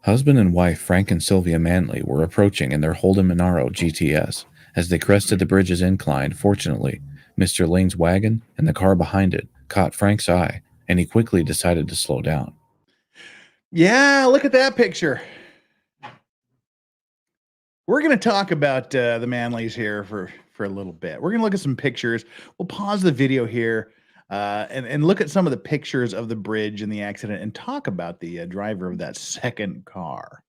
Husband and wife Frank and Sylvia Manley were approaching in their Holden Monaro GTS. As they crested the bridge's incline, fortunately, Mr. Ling's wagon and the car behind it caught Frank's eye, and he quickly decided to slow down. Yeah, look at that picture. We're going to talk about the Manleys here for a little bit. We're going to look at some pictures. We'll pause the video here and look at some of the pictures of the bridge and the accident and talk about the driver of that second car.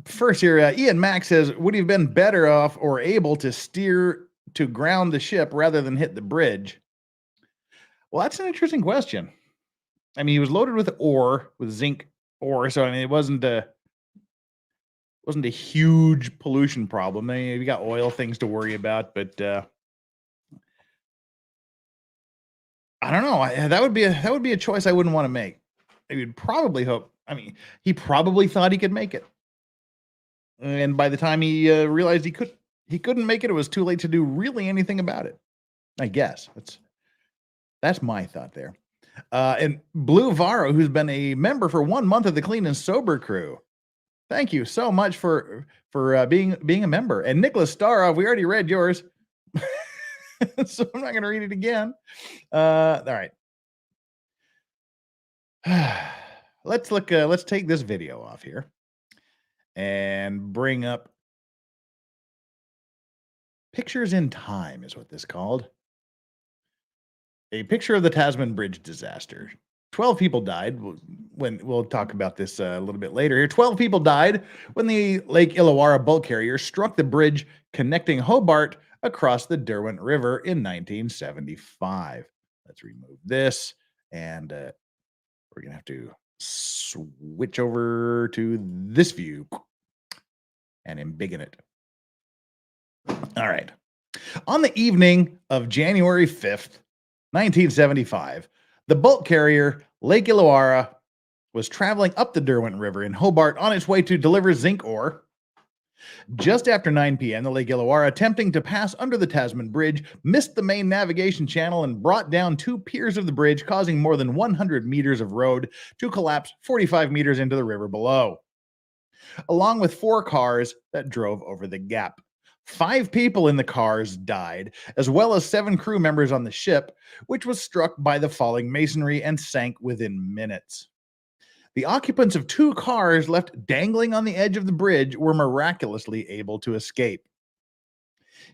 First here, Ian Mack says, would he have been better off or able to steer to ground the ship rather than hit the bridge? Well, that's an interesting question. I mean, he was loaded with ore, with zinc ore, so I mean, it wasn't a huge pollution problem. I mean, we got oil things to worry about, but I don't know. That would be a choice I wouldn't want to make. I would probably hope. I mean, he probably thought he could make it, and by the time he realized he couldn't make it, it was too late to do really anything about it. I guess that's my thought there. And Blue Varro, who's been a member for 1 month of the Clean and Sober crew. Thank you so much for being a member. And Nicholas Starov, we already read yours, so I'm not going to read it again. All right, let's take this video off here and bring up Pictures in Time is what this is called. A picture of the Tasman Bridge disaster. 12 people died. We'll talk about this a little bit later here. 12 people died when the Lake Illawarra bulk carrier struck the bridge connecting Hobart across the Derwent River in 1975. Let's remove this, and we're going to have to switch over to this view and embiggen it. All right. On the evening of January 5th, 1975, the bulk carrier Lake Illawarra was traveling up the Derwent River in Hobart on its way to deliver zinc ore. Just after 9 p.m., the Lake Illawarra, attempting to pass under the Tasman Bridge, missed the main navigation channel and brought down 2 piers of the bridge, causing more than 100 meters of road to collapse 45 meters into the river below, along with 4 cars that drove over the gap. 5 people in the cars died, as well as 7 crew members on the ship, which was struck by the falling masonry and sank within minutes. The occupants of 2 cars left dangling on the edge of the bridge were miraculously able to escape.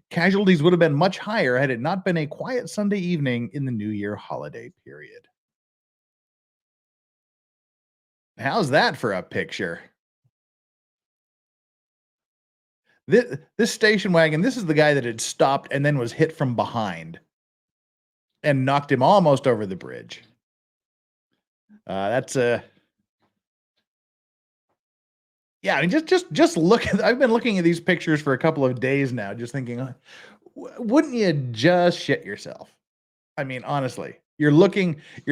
Casualties would have been much higher had it not been a quiet Sunday evening in the New Year holiday period. How's that for a picture? This station wagon, this is the guy that had stopped and then was hit from behind and knocked him almost over the bridge. Yeah, I mean, just look at, I've been looking at these pictures for a couple of days now, just thinking, wouldn't you just shit yourself? I mean, honestly, you're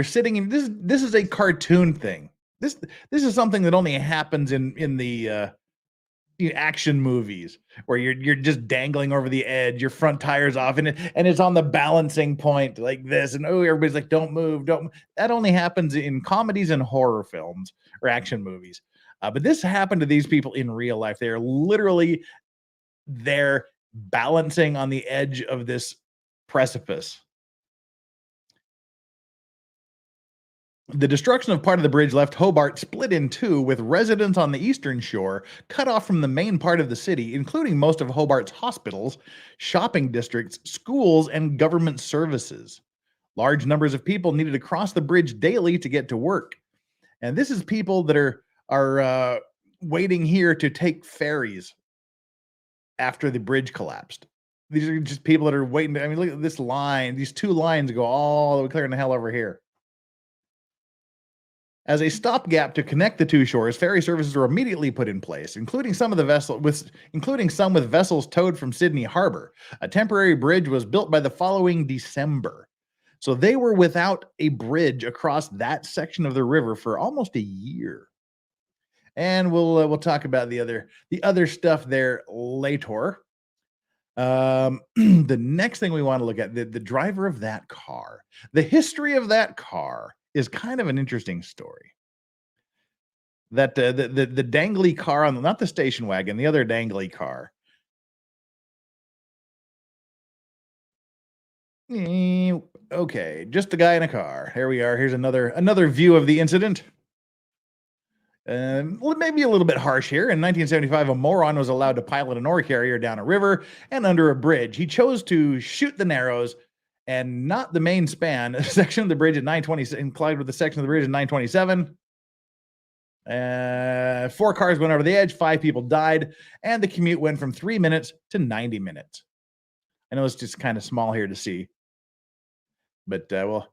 sitting in this is a cartoon thing. This is something that only happens in the action movies where you're just dangling over the edge, your front tire's off, and it's on the balancing point like this, and everybody's like, don't move. That only happens in comedies and horror films or action movies. But this happened to these people in real life. They're literally there balancing on the edge of this precipice. The destruction of part of the bridge left Hobart split in two, with residents on the eastern shore cut off from the main part of the city, including most of Hobart's hospitals, shopping districts, schools, and government services. Large numbers of people needed to cross the bridge daily to get to work. And this is people that are waiting here to take ferries after the bridge collapsed. These are just people that are waiting. I mean, look at this line. These two lines go all the way clear in the hell over here. As a stopgap to connect the two shores, ferry services were immediately put in place, including some with vessels towed from Sydney Harbor. A temporary bridge was built by the following December. So they were without a bridge across that section of the river for almost a year. And we'll talk about the other stuff there later. The next thing we want to look at, the driver of that car. The history of that car is kind of an interesting story. That the dangly car on not the station wagon, the other dangly car. Okay, just a guy in a car. Here we are. Here's another view of the incident. Maybe a little bit harsh here. In 1975, a moron was allowed to pilot an ore carrier down a river and under a bridge. He chose to shoot the narrows and not the main span section of the bridge at 920 and collided with the section of the bridge at 927. 4 cars went over the edge, 5 people died, and the commute went from 3 minutes to 90 minutes. I know it's just kind of small here to see, but we'll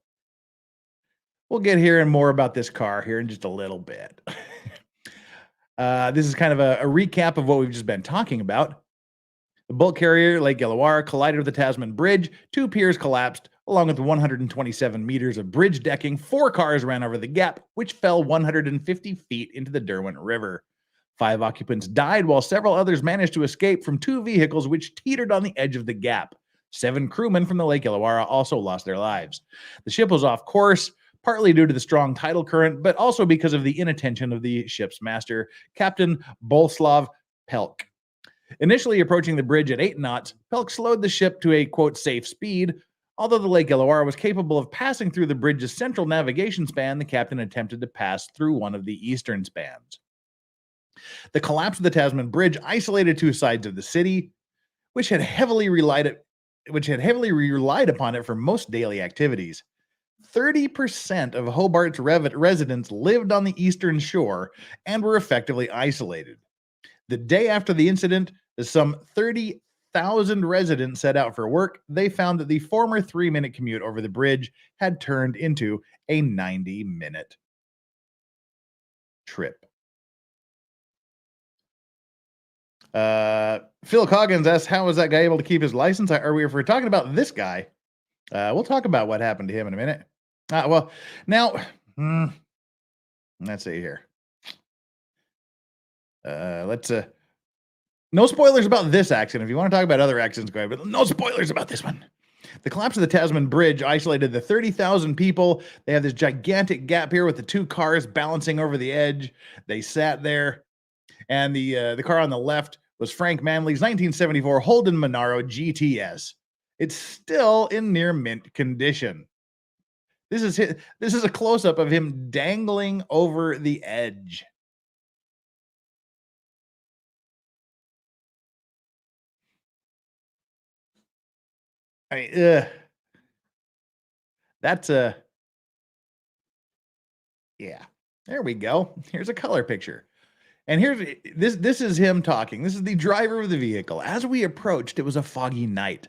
get here and more about this car here in just a little bit. This is kind of a recap of what we've just been talking about. The bulk carrier, Lake Illawarra, collided with the Tasman Bridge. 2 piers collapsed, along with 127 meters of bridge decking. 4 cars ran over the gap, which fell 150 feet into the Derwent River. 5 occupants died, while several others managed to escape from 2 vehicles which teetered on the edge of the gap. 7 crewmen from the Lake Illawarra also lost their lives. The ship was off course, partly due to the strong tidal current, but also because of the inattention of the ship's master, Captain Boleslav Pelk. Initially approaching the bridge at 8 knots, Pelk slowed the ship to a, quote, safe speed. Although the Lake Illawarra was capable of passing through the bridge's central navigation span, the captain attempted to pass through one of the eastern spans. The collapse of the Tasman Bridge isolated 2 sides of the city, which had heavily relied upon it for most daily activities. 30% of Hobart's residents lived on the eastern shore and were effectively isolated. The day after the incident, as some 30,000 residents set out for work, they found that the former 3-minute commute over the bridge had turned into a 90-minute trip. Phil Coggins asks, how was that guy able to keep his license? If we're talking about this guy, we'll talk about what happened to him in a minute. Let's see here. No spoilers about this accident. If you want to talk about other accidents, go ahead, but no spoilers about this one. The collapse of the Tasman Bridge isolated the 30,000 people. They have this gigantic gap here with the 2 cars balancing over the edge. They sat there, and the car on the left was Frank Manley's 1974 Holden Monaro GTS. It's still in near mint condition. This is a close-up of him dangling over the edge. I mean, that's yeah. There we go. Here's a color picture. And here's this is him talking. This is the driver of the vehicle. As we approached, it was a foggy night.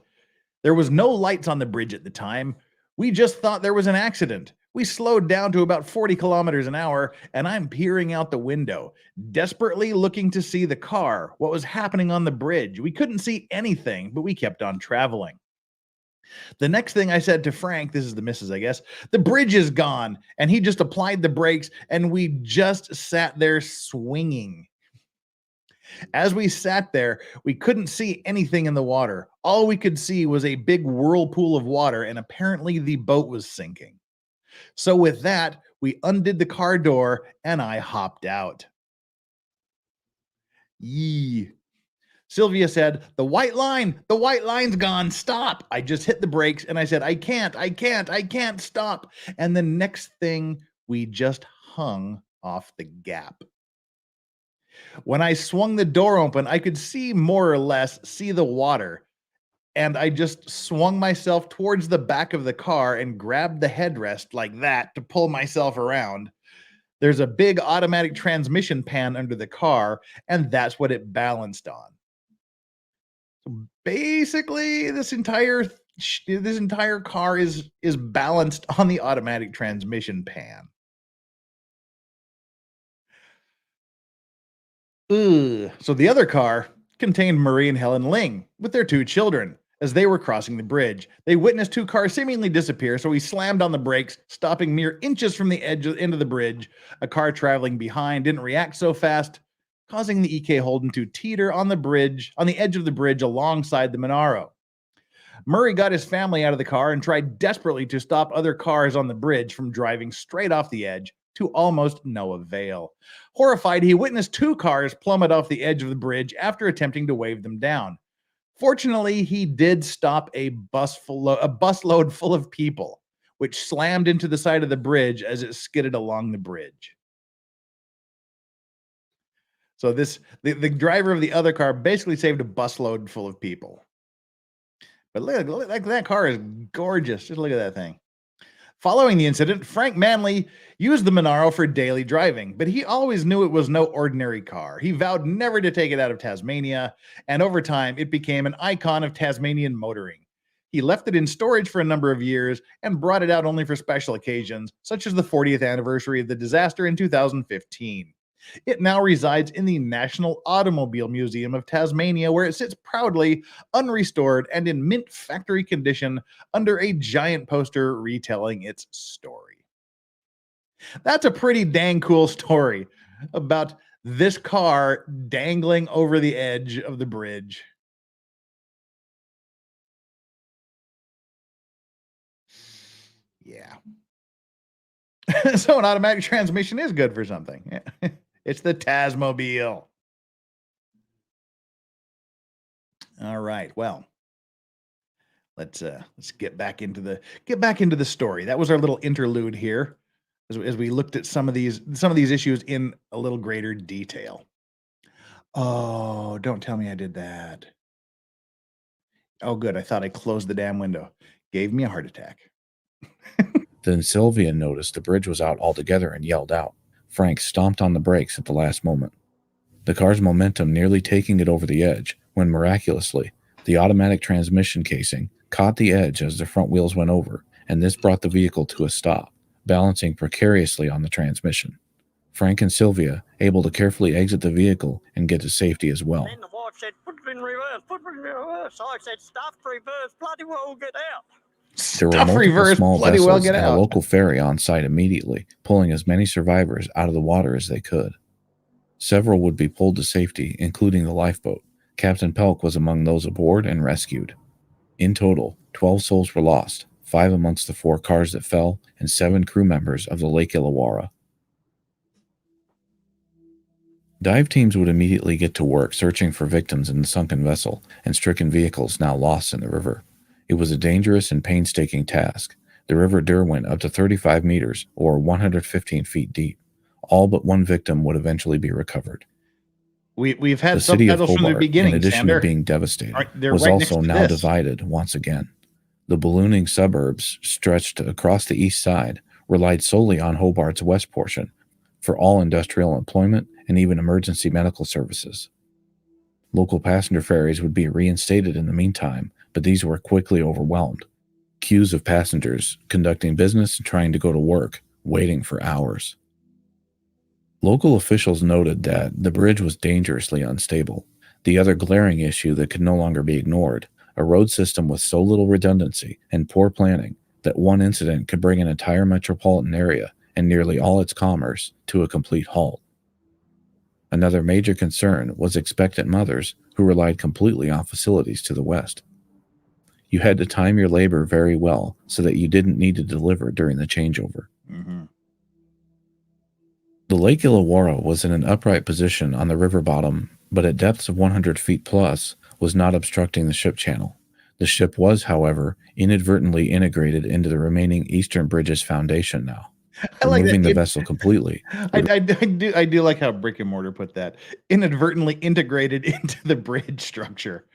There was no lights on the bridge at the time. We just thought there was an accident. We slowed down to about 40 kilometers an hour, and I'm peering out the window, desperately looking to see the car, what was happening on the bridge. We couldn't see anything, but we kept on traveling. The next thing I said to Frank, this is the missus, I guess, the bridge is gone. And he just applied the brakes, and we just sat there swinging. As we sat there, we couldn't see anything in the water. All we could see was a big whirlpool of water, and apparently the boat was sinking. So with that, we undid the car door, and I hopped out. Yee. Sylvia said, the white line's gone, stop. I just hit the brakes and I said, I can't stop. And the next thing, we just hung off the gap. When I swung the door open, I could more or less see the water. And I just swung myself towards the back of the car and grabbed the headrest like that to pull myself around. There's a big automatic transmission pan under the car, and that's what it balanced on. So basically, this entire car is balanced on the automatic transmission pan. So the other car contained Murray and Helen Ling with their 2 children. As they were crossing the bridge, they witnessed 2 cars seemingly disappear, so he slammed on the brakes, stopping mere inches from the end of the bridge. A car traveling behind didn't react so fast, causing the EK Holden to teeter on the edge of the bridge alongside the Monaro. Murray got his family out of the car and tried desperately to stop other cars on the bridge from driving straight off the edge, to almost no avail. Horrified, he witnessed 2 cars plummet off the edge of the bridge after attempting to wave them down. Fortunately, he did stop a busload full of people, which slammed into the side of the bridge as it skidded along the bridge. So the driver of the other car basically saved a busload full of people. But look, that car is gorgeous. Just look at that thing. Following the incident, Frank Manley used the Monaro for daily driving, but he always knew it was no ordinary car. He vowed never to take it out of Tasmania, and over time, it became an icon of Tasmanian motoring. He left it in storage for a number of years and brought it out only for special occasions, such as the 40th anniversary of the disaster in 2015. It now resides in the National Automobile Museum of Tasmania, where it sits proudly, unrestored, and in mint factory condition under a giant poster retelling its story. That's a pretty dang cool story about this car dangling over the edge of the bridge. Yeah. So an automatic transmission is good for something. It's the Tasmobile. All right. Well, let's get back into the story. That was our little interlude here as we looked at some of these issues in a little greater detail. Oh, don't tell me I did that. Oh, good. I thought I closed the damn window. Gave me a heart attack. Then Sylvia noticed the bridge was out altogether and yelled out. Frank stomped on the brakes at the last moment, the car's momentum nearly taking it over the edge, when miraculously, the automatic transmission casing caught the edge as the front wheels went over, and this brought the vehicle to a stop, balancing precariously on the transmission. Frank and Sylvia able to carefully exit the vehicle and get to safety as well. Then the wife said, put it in reverse, put it in reverse. I said, stuff reverse, bloody well get out. There were multiple small vessels and a local ferry on site immediately, pulling as many survivors out of the water as they could. Several would be pulled to safety, including the lifeboat. Captain Pelk was among those aboard and rescued. In total, 12 souls were lost, 5 amongst the 4 cars that fell, and 7 crew members of the Lake Illawarra. Dive teams would immediately get to work searching for victims in the sunken vessel and stricken vehicles now lost in the river. It was a dangerous and painstaking task. The River Derwent up to 35 meters, or 115 feet deep. All but 1 victim would eventually be recovered. We've had the city of Hobart, Hobart, from the beginning, in addition Sam, to being devastated, was right also now divided once again. The ballooning suburbs stretched across the east side relied solely on Hobart's west portion for all industrial employment and even emergency medical services. Local passenger ferries would be reinstated in the meantime, but these were quickly overwhelmed. Queues of passengers conducting business and trying to go to work, waiting for hours. Local officials noted that the bridge was dangerously unstable. The other glaring issue that could no longer be ignored, a road system with so little redundancy and poor planning that one incident could bring an entire metropolitan area and nearly all its commerce to a complete halt. Another major concern was expectant mothers who relied completely on facilities to the west. You had to time your labor very well so that you didn't need to deliver during the changeover. Mm-hmm. The Lake Illawarra was in an upright position on the river bottom but at depths of 100 feet plus was not obstructing the ship channel. The ship was, however, inadvertently integrated into the remaining Eastern Bridge's foundation now, I like removing that. the vessel completely. I do like how Brick and Mortar put that. Inadvertently integrated into the bridge structure.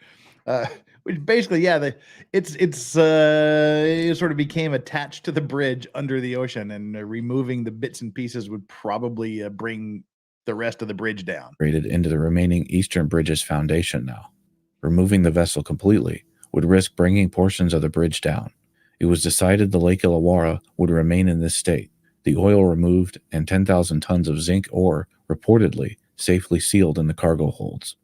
Which basically, yeah, it sort of became attached to the bridge under the ocean, and removing the bits and pieces would probably bring the rest of the bridge down. Into the remaining Eastern Bridge's foundation now. Removing the vessel completely would risk bringing portions of the bridge down. It was decided the Lake Illawarra would remain in this state, the oil removed, and 10,000 tons of zinc ore, reportedly, safely sealed in the cargo holds.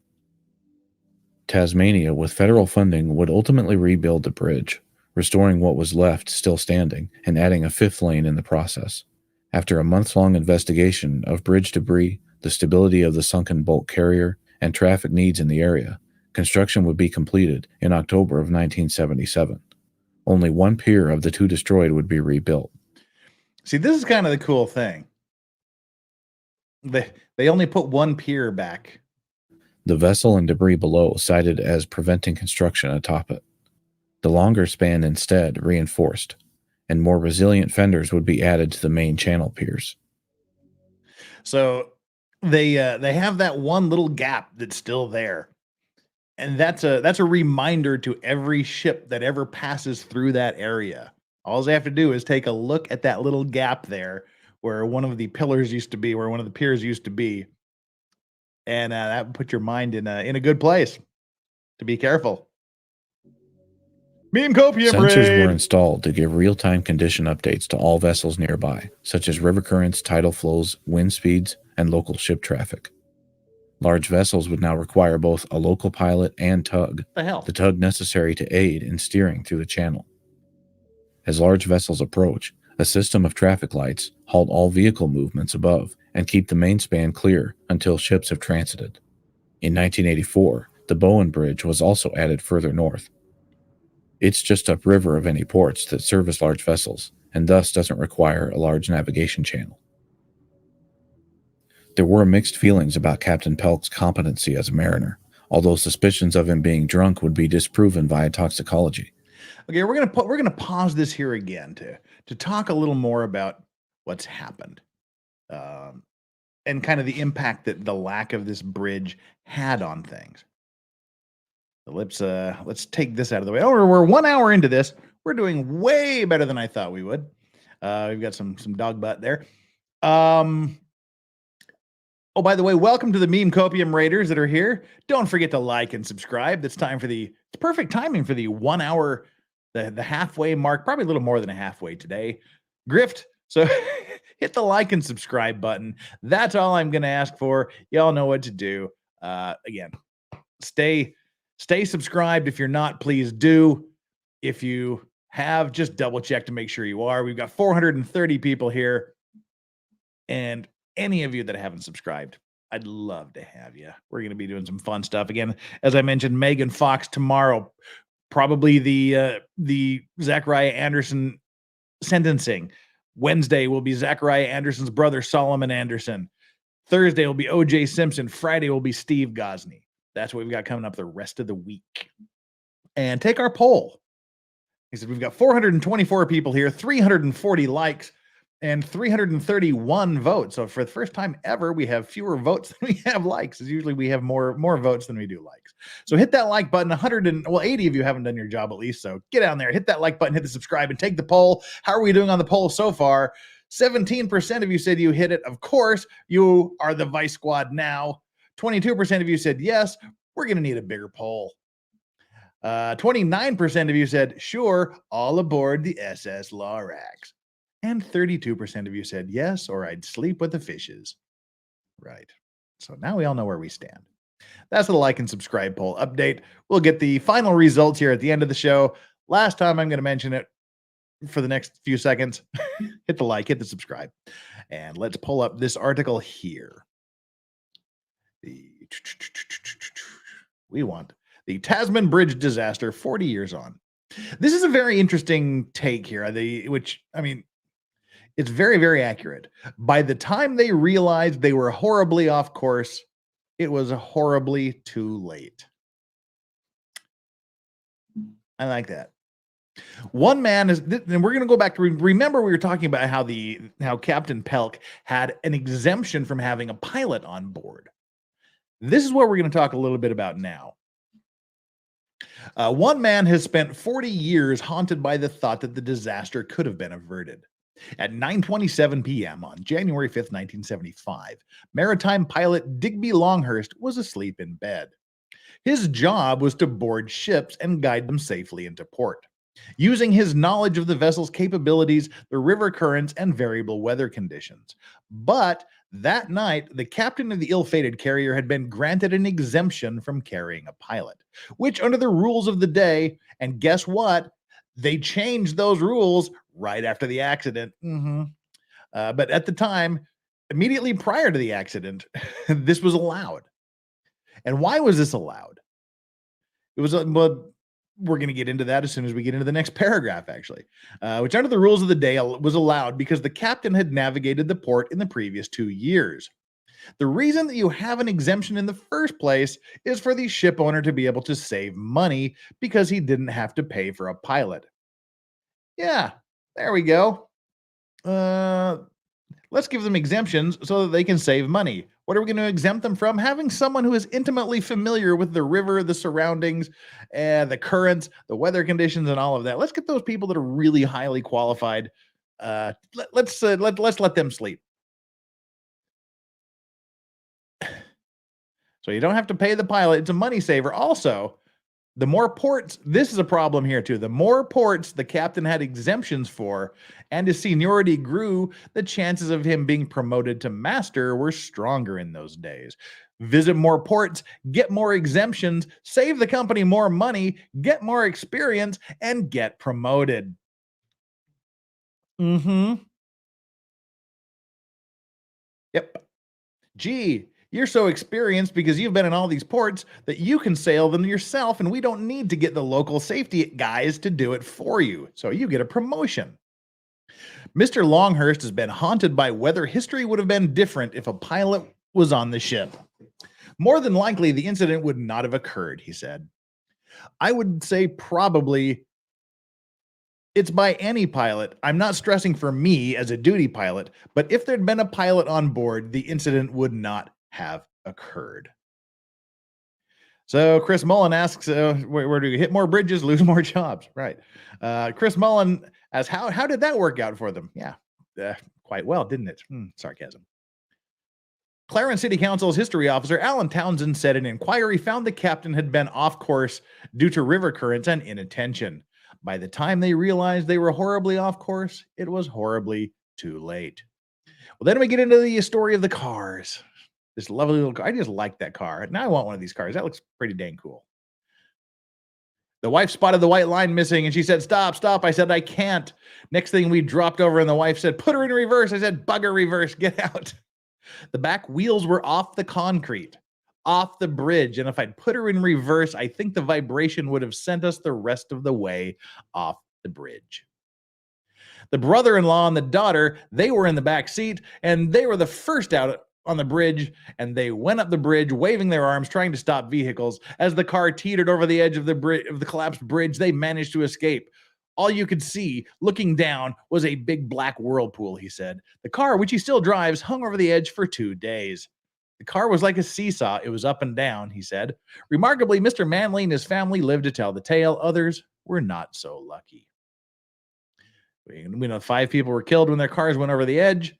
Tasmania, with federal funding, would ultimately rebuild the bridge, restoring what was left still standing and adding a fifth lane in the process. After a months-long investigation of bridge debris, the stability of the sunken bulk carrier, and traffic needs in the area, construction would be completed in October of 1977. Only one pier of the two destroyed would be rebuilt. See, this is kind of the cool thing. They only put one pier back. The vessel and debris below cited as preventing construction atop it. The longer span instead reinforced, and more resilient fenders would be added to the main channel piers. So they have that one little gap that's still there. And that's a reminder to every ship that ever passes through that area. All they have to do is take a look at that little gap there where one of the pillars used to be, where one of the piers used to be. And that would put your mind in a good place to be careful. Sensors were installed to give real-time condition updates to all vessels nearby, such as river currents, tidal flows, wind speeds, and local ship traffic. Large vessels would now require both a local pilot and tug, the tug necessary to aid in steering through the channel. As large vessels approach, a system of traffic lights halt all vehicle movements above and keep the main span clear until ships have transited. In 1984, the Bowen Bridge was also added further north. It's just upriver of any ports that service large vessels, and thus doesn't require a large navigation channel. There were mixed feelings about Captain Pelk's competency as a mariner, although suspicions of him being drunk would be disproven via toxicology. Okay, we're gonna pause this here again to talk a little more about what's happened, and kind of the impact that the lack of this bridge had on things. So let's take this out of the way. Oh, we're 1 hour into this. We're doing way better than I thought we would. We've got some dog butt there. Oh, by the way, welcome to the Meme Copium Raiders that are here. Don't forget to like and subscribe. It's perfect timing for the 1 hour, the halfway mark, probably a little more than a halfway today. Grift. So hit the like and subscribe button. That's all I'm going to ask for. Y'all know what to do. Again, stay subscribed. If you're not, please do. If you have, just double check to make sure you are. We've got 430 people here. And any of you that haven't subscribed, I'd love to have you. We're going to be doing some fun stuff. Again, as I mentioned, Megan Fox tomorrow, probably the Zachariah Anderson sentencing. Wednesday will be Zachariah Anderson's brother, Solomon Anderson. Thursday will be O.J. Simpson. Friday will be Steve Gosney. That's what we've got coming up the rest of the week. And take our poll. He said, we've got 424 people here, 340 likes, and 331 votes. So for the first time ever, we have fewer votes than we have likes. As usually we have more votes than we do likes. So hit that like button. 80 of you haven't done your job at least. So get down there, hit that like button, hit the subscribe, and take the poll. How are we doing on the poll so far? 17% of you said you hit it. Of course, you are the Vice Squad now. 22% of you said yes. We're going to need a bigger poll. 29% of you said sure, all aboard the SS Lorax. And 32% of you said yes, or I'd sleep with the fishes. Right. So now we all know where we stand. That's the like and subscribe poll update. We'll get the final results here at the end of the show. Last time I'm going to mention it for the next few seconds. Hit the like, hit the subscribe. And let's pull up this article here. We want the Tasman Bridge disaster 40 years on. This is a very interesting take here, it's very, very accurate. By the time they realized they were horribly off course, It was horribly too late. I like that. One man is, and we're going to go back to remember we were talking about how Captain Pelk had an exemption from having a pilot on board. This is what we're going to talk a little bit about now. One man has spent 40 years haunted by the thought that the disaster could have been averted. At 9:27 p.m. on January 5th, 1975, maritime pilot Digby Longhurst was asleep in bed. His job was to board ships and guide them safely into port, using his knowledge of the vessel's capabilities, the river currents, and variable weather conditions. But that night, the captain of the ill-fated carrier had been granted an exemption from carrying a pilot, which under the rules of the day, and guess what? They changed those rules right after the accident. But at the time, immediately prior to the accident, this was allowed. And why was this allowed? It was, well, we're going to get into that as soon as we get into the next paragraph, actually, which under the rules of the day was allowed because the captain had navigated the port in the previous 2 years. The reason that you have an exemption in the first place is for the ship owner to be able to save money because he didn't have to pay for a pilot. Yeah, there we go. Let's give them exemptions so that they can save money. What are we going to exempt them from? Having someone who is intimately familiar with the river, the surroundings, and the currents, the weather conditions, and all of that. Let's get those people that are really highly qualified. Let's let them sleep. So you don't have to pay the pilot. It's a money saver. Also, the more ports, this is a problem here too. The more ports the captain had exemptions for and his seniority grew, the chances of him being promoted to master were stronger in those days. Visit more ports, get more exemptions, save the company more money, get more experience, and get promoted. Yep. Gee, you're so experienced because you've been in all these ports that you can sail them yourself, and we don't need to get the local safety guys to do it for you. So you get a promotion. Mr. Longhurst has been haunted by whether history would have been different if a pilot was on the ship. More than likely, the incident would not have occurred, he said. I would say probably it's by any pilot. I'm not stressing for me as a duty pilot, but if there'd been a pilot on board, the incident would not have occurred. So Chris Mullen asks, where do you hit more bridges, lose more jobs? Right. Chris Mullen asks, how did that work out for them? Yeah, quite well, didn't it? Sarcasm. Clarence City Council's history officer, Alan Townsend, said an inquiry found the captain had been off course due to river currents and inattention. By the time they realized they were horribly off course, it was horribly too late. Well, then we get into the story of the cars. This lovely little car. I just like that car. Now I want one of these cars. That looks pretty dang cool. The wife spotted the white line missing and she said, stop, stop. I said, I can't. Next thing we dropped over and the wife said, put her in reverse. I said, bugger reverse, get out. The back wheels were off the concrete, off the bridge. And if I'd put her in reverse, I think the vibration would have sent us the rest of the way off the bridge. The brother-in-law and the daughter, they were in the back seat and they were the first out on the bridge, and they went up the bridge waving their arms trying to stop vehicles. As the car teetered over the edge of the collapsed bridge, they managed to escape. All you could see looking down was a big black whirlpool, he said. The car, which he still drives, hung over the edge for 2 days. The car was like a seesaw. It was up and down, he said. Remarkably, Mr. Manley and his family lived to tell the tale. Others were not so lucky. We know 5 people were killed when their cars went over the edge.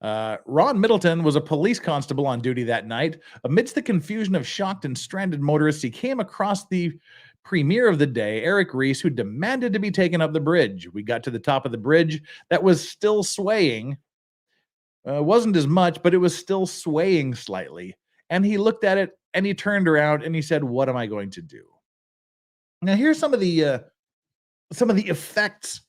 Ron Middleton was a police constable on duty that night. Amidst the confusion of shocked and stranded motorists, he came across the premier of the day, Eric Reese, who demanded to be taken up the bridge. We got to the top of the bridge that was still swaying. Wasn't as much, but it was still swaying slightly. And he looked at it and he turned around and he said, what am I going to do? Now, here's some of the effects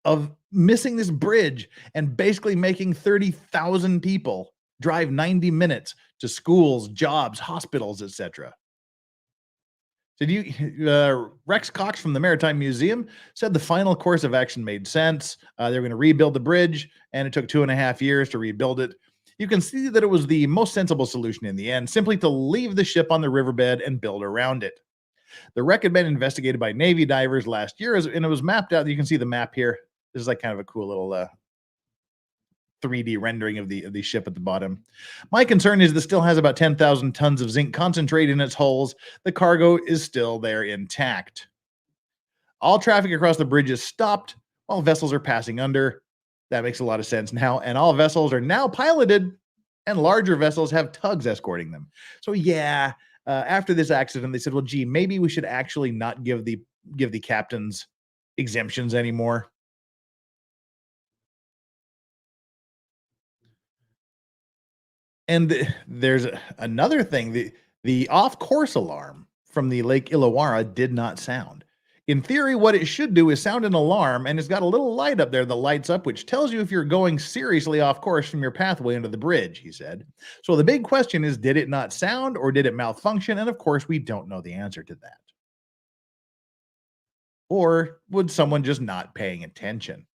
of missing this bridge and basically making 30,000 people drive 90 minutes to schools, jobs, hospitals, etc. Rex Cox from the Maritime Museum said the final course of action made sense. They were going to rebuild the bridge, and it took 2.5 years to rebuild it. You can see that it was the most sensible solution in the end, simply to leave the ship on the riverbed and build around it. The wreck had been investigated by Navy divers last year, and it was mapped out. You can see the map here. This is like kind of a cool little 3D rendering of the ship at the bottom. My concern is this still has about 10,000 tons of zinc concentrate in its hulls. The cargo is still there intact. All traffic across the bridge is stopped while vessels are passing under. That makes a lot of sense now. And all vessels are now piloted, and larger vessels have tugs escorting them. So yeah, after this accident, they said, well, gee, maybe we should actually not give the captains exemptions anymore. And there's another thing. The off-course alarm from the Lake Illawarra did not sound. In theory, what it should do is sound an alarm, and it's got a little light up there that lights up, which tells you if you're going seriously off course from your pathway into the bridge, he said. So the big question is, did it not sound or did it malfunction? And of course, we don't know the answer to that. Or would someone just not paying attention?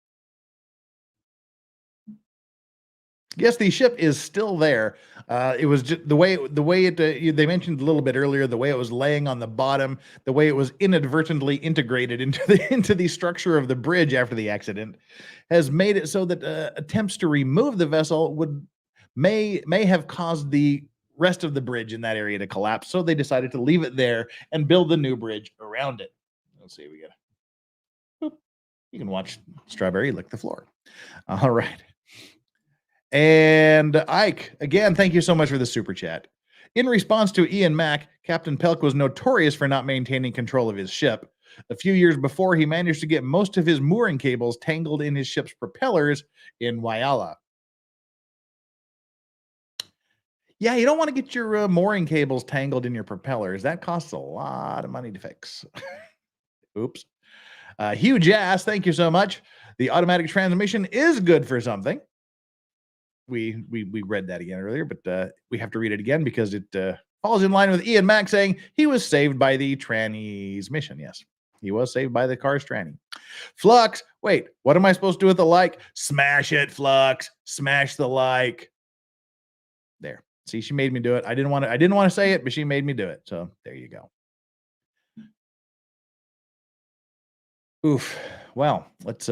Yes, the ship is still there. It was just the way it they mentioned a little bit earlier, the way it was laying on the bottom, the way it was inadvertently integrated into the structure of the bridge after the accident, has made it so that attempts to remove the vessel may have caused the rest of the bridge in that area to collapse. So they decided to leave it there and build the new bridge around it. Let's see, we got. You can watch Strawberry lick the floor. All right. And Ike, again, thank you so much for the super chat. In response to Ian Mack, Captain Pelk was notorious for not maintaining control of his ship. A few years before, he managed to get most of his mooring cables tangled in his ship's propellers in Whyalla. Yeah, you don't want to get your mooring cables tangled in your propellers. That costs a lot of money to fix. Oops. Huge ass, thank you so much. The automatic transmission is good for something. We read that again earlier, but we have to read it again because it falls in line with Ian Mack saying he was saved by the tranny's mission. Yes, he was saved by the car's tranny. Flux, wait, what am I supposed to do with the like? Smash it, Flux. Smash the like. There. See, she made me do it. I didn't want to say it, but she made me do it. So there you go. Oof. Well, let's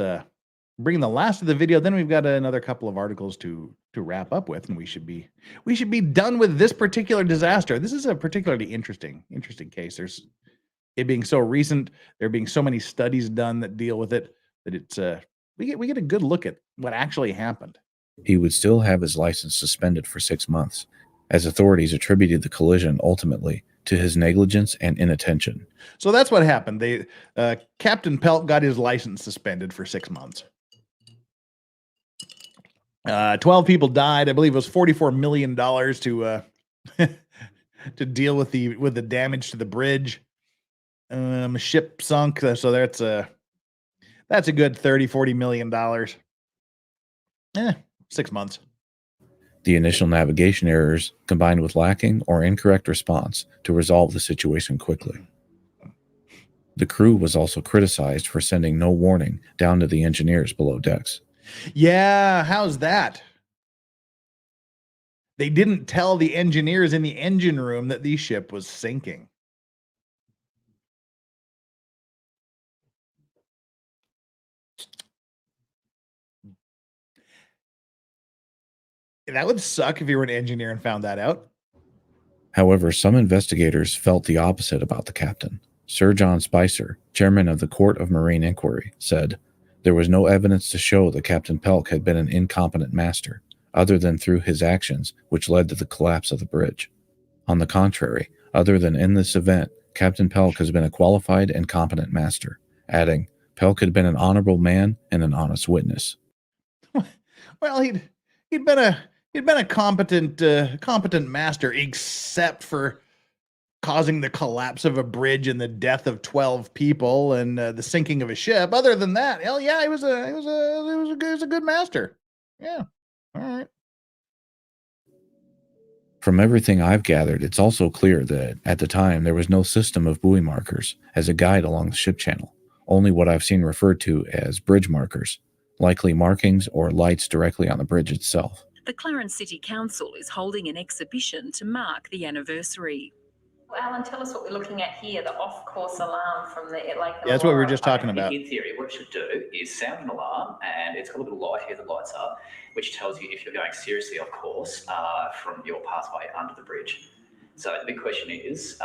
bring the last of the video. Then we've got another couple of articles to wrap up with, and we should be done with this particular disaster. This is a particularly interesting case. There's it being so recent, there being so many studies done that deal with it, that it's we get a good look at what actually happened. He would still have his license suspended for 6 months, as authorities attributed the collision ultimately to his negligence and inattention. So that's what happened. Captain Pelt got his license suspended for 6 months. 12 people died. I believe it was $44 million to to deal with the damage to the bridge. Ship sunk, so that's a good $30-40 million. 6 months. The initial navigation errors combined with lacking or incorrect response to resolve the situation quickly. The crew was also criticized for sending no warning down to the engineers below decks. Yeah, how's that? They didn't tell the engineers in the engine room that the ship was sinking. That would suck if you were an engineer and found that out. However, some investigators felt the opposite about the captain. Sir John Spicer, chairman of the Court of Marine Inquiry, said, "There was no evidence to show that Captain Pelk had been an incompetent master, other than through his actions, which led to the collapse of the bridge. On the contrary, other than in this event, Captain Pelk has been a qualified and competent master," adding, "Pelk had been an honorable man and an honest witness." Well, he'd been a competent master, except for causing the collapse of a bridge and the death of 12 people and the sinking of a ship. Other than that, hell yeah, he was a good master. Yeah. All right. From everything I've gathered, it's also clear that at the time there was no system of buoy markers as a guide along the ship channel, only what I've seen referred to as bridge markers, likely markings or lights directly on the bridge itself. the Clarence City Council is holding an exhibition to mark the anniversary. Well, Alan, tell us what we're looking at here, the off-course alarm from the Lake Illawarra. Yeah, that's what we were just talking about. In theory, what it should do is sound an alarm, and it's got a little light here, the lights are, which tells you if you're going seriously off course from your pathway under the bridge. So the big question is,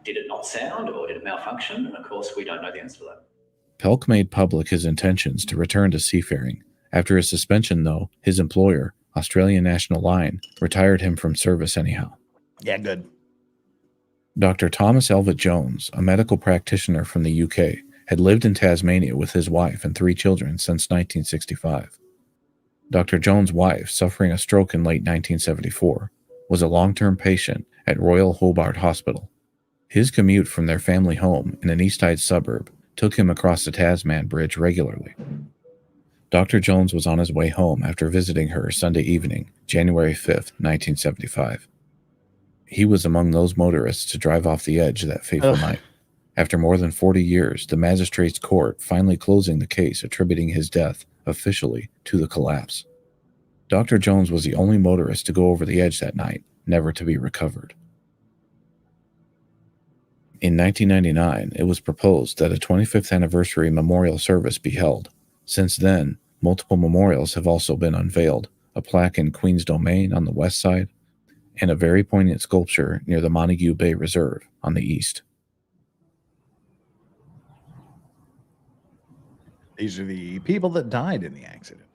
did it not sound or did it malfunction? And of course, we don't know the answer to that. Pelk made public his intentions to return to seafaring. After his suspension, though, his employer, Australian National Line, retired him from service anyhow. Yeah, good. Dr. Thomas Elvett Jones, a medical practitioner from the UK, had lived in Tasmania with his wife and 3 children since 1965. Dr. Jones' wife, suffering a stroke in late 1974, was a long-term patient at Royal Hobart Hospital. His commute from their family home in an Eastside suburb took him across the Tasman Bridge regularly. Dr. Jones was on his way home after visiting her Sunday evening, January 5th, 1975. He was among those motorists to drive off the edge that fateful night. After more than 40 years, the magistrate's court finally closing the case attributing his death officially to the collapse. Dr. Jones was the only motorist to go over the edge that night, never to be recovered. In 1999, it was proposed that a 25th anniversary memorial service be held. Since then, multiple memorials have also been unveiled, a plaque in Queen's Domain on the west side, and a very poignant sculpture near the Montague Bay Reserve on the east. These are the people that died in the accident.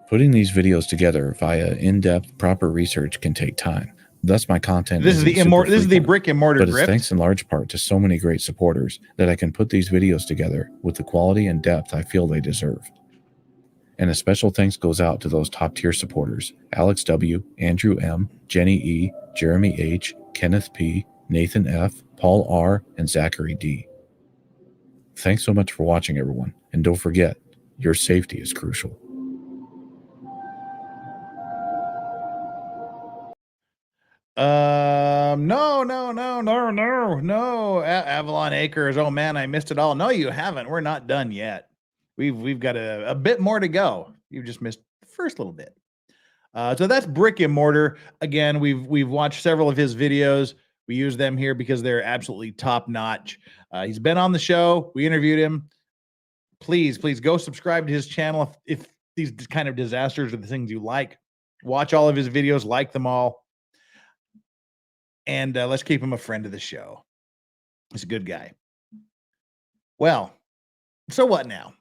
Putting these videos together via in-depth, proper research can take time. Thus, my content This is the brick and mortar but it's grift. thanks in large part to so many great supporters that I can put these videos together with the quality and depth I feel they deserve. And a special thanks goes out to those top-tier supporters: Alex W., Andrew M., Jenny E., Jeremy H., Kenneth P., Nathan F., Paul R., and Zachary D. Thanks so much for watching, everyone, and don't forget, your safety is crucial. No. Avalon Acres. Oh man, I missed it all. No, you haven't. We're not done yet. We've got a bit more to go. You just missed the first little bit. So that's brick and mortar. Again, we've watched several of his videos. We use them here because they're absolutely top notch. He's been on the show. We interviewed him. Please go subscribe to his channel if these kind of disasters are the things you like. Watch all of his videos, like them all. And let's keep him a friend of the show. He's a good guy. Well, so what now?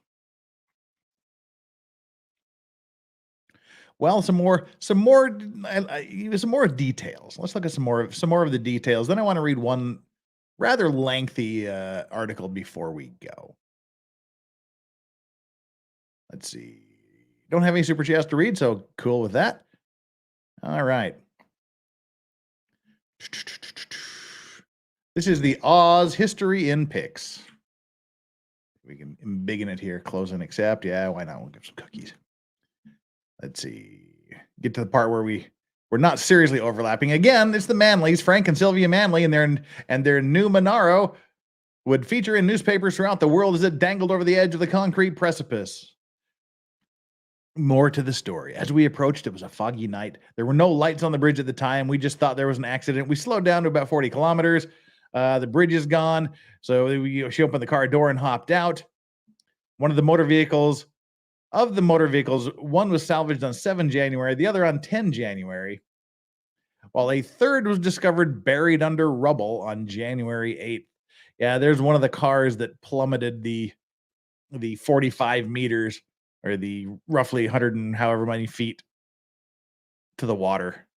Well, some more details. Let's look at some more of the details. Then I want to read one rather lengthy article before we go. Let's see. Don't have any super chats to read, so cool with that. All right. This is the Oz History in Pics. We can embiggen it here. Close and accept. Yeah, why not? We'll give some cookies. Let's see. Get to the part where we're not seriously overlapping. Again, it's the Manleys, Frank and Sylvia Manley, and their new Monaro would feature in newspapers throughout the world as it dangled over the edge of the concrete precipice. More to the story. As we approached, it was a foggy night. There were no lights on the bridge at the time. We just thought there was an accident. We slowed down to about 40 kilometers. The bridge is gone. So she opened the car door and hopped out. One of the motor vehicles, one was salvaged on 7 January, the other on 10 January, while a third was discovered buried under rubble on January 8th. Yeah, there's one of the cars that plummeted the 45 meters, or the roughly 100 and however many feet to the water.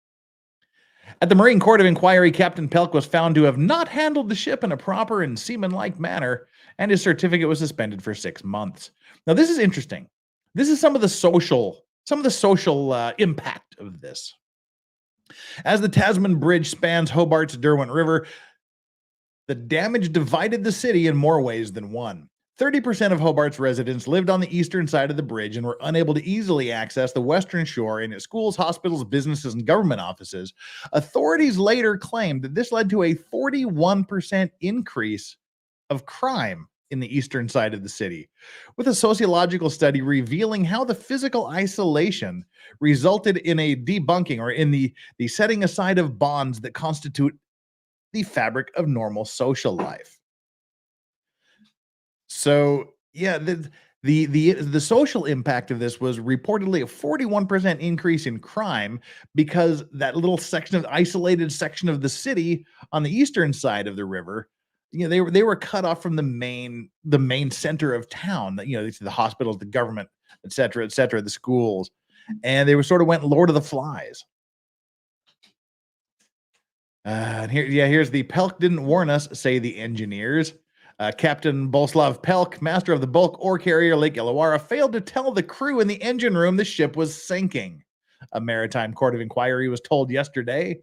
At the Marine Court of Inquiry, Captain Pelk was found to have not handled the ship in a proper and seaman-like manner, and his certificate was suspended for 6 months. Now, this is interesting. This is some of the social impact of this. As the Tasman Bridge spans Hobart's Derwent River, the damage divided the city in more ways than one. 30% of Hobart's residents lived on the eastern side of the bridge and were unable to easily access the western shore in its schools, hospitals, businesses, and government offices. Authorities later claimed that this led to a 41% increase of crime in the eastern side of the city, with a sociological study revealing how the physical isolation resulted in a debunking or in the setting aside of bonds that constitute the fabric of normal social life. So, yeah, the social impact of this was reportedly a 41% increase in crime because that little isolated section of the city on the eastern side of the river, they were cut off from the main center of town. The hospitals, the government, et cetera, the schools, and they were sort of went Lord of the Flies. And here's the Pelk didn't warn us, say the engineers. Captain Boleslav Pelk, master of the bulk ore carrier Lake Illawarra, failed to tell the crew in the engine room the ship was sinking. A Maritime Court of Inquiry was told yesterday.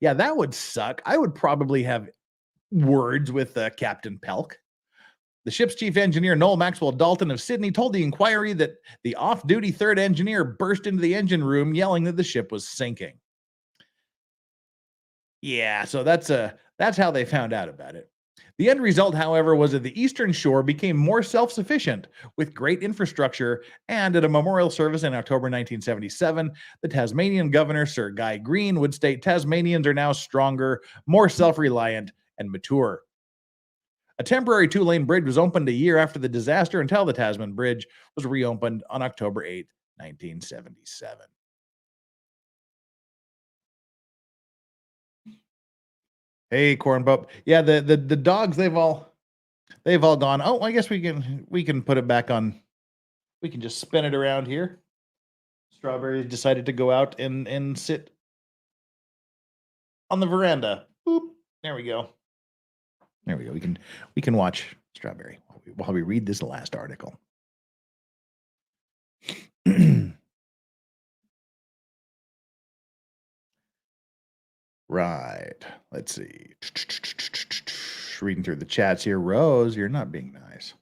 Yeah, that would suck. I would probably have words with Captain Pelk. The ship's chief engineer, Noel Maxwell Dalton of Sydney, told the inquiry that the off-duty third engineer burst into the engine room yelling that the ship was sinking. Yeah, so that's how they found out about it. The end result, however, was that the eastern shore became more self-sufficient with great infrastructure, and at a memorial service in October 1977, the Tasmanian governor, Sir Guy Green, would state Tasmanians are now stronger, more self-reliant, and mature. A temporary two-lane bridge was opened a year after the disaster until the Tasman Bridge was reopened on October 8, 1977. Hey, Corn Pup. Yeah, the dogs, they've all gone. Oh, I guess we can put it back on. We can just spin it around here. Strawberry decided to go out and sit on the veranda. Boop. There we go. There we go. We can watch Strawberry while we read this last article. Right. Let's see. Reading through the chats here. Rose, you're not being nice.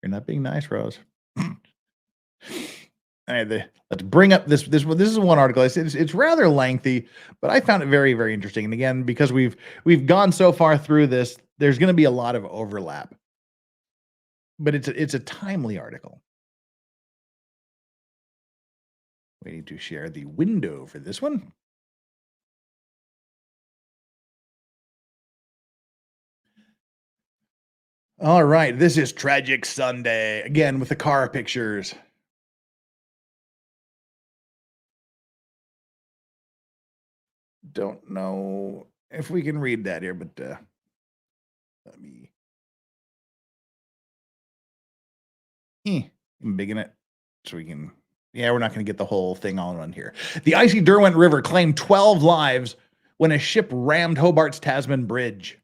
You're not being nice, Rose. All right, let's bring up this is one article. It's rather lengthy, but I found it very, very interesting. And again, because we've gone so far through this, there's going to be a lot of overlap. But it's a timely article. Waiting to share the window for this one. All right, this is Tragic Sunday, again with the car pictures. Don't know if we can read that here, but let me. I'm bigging it so we can. Yeah, we're not going to get the whole thing all on here. The icy Derwent River claimed 12 lives when a ship rammed Hobart's Tasman Bridge.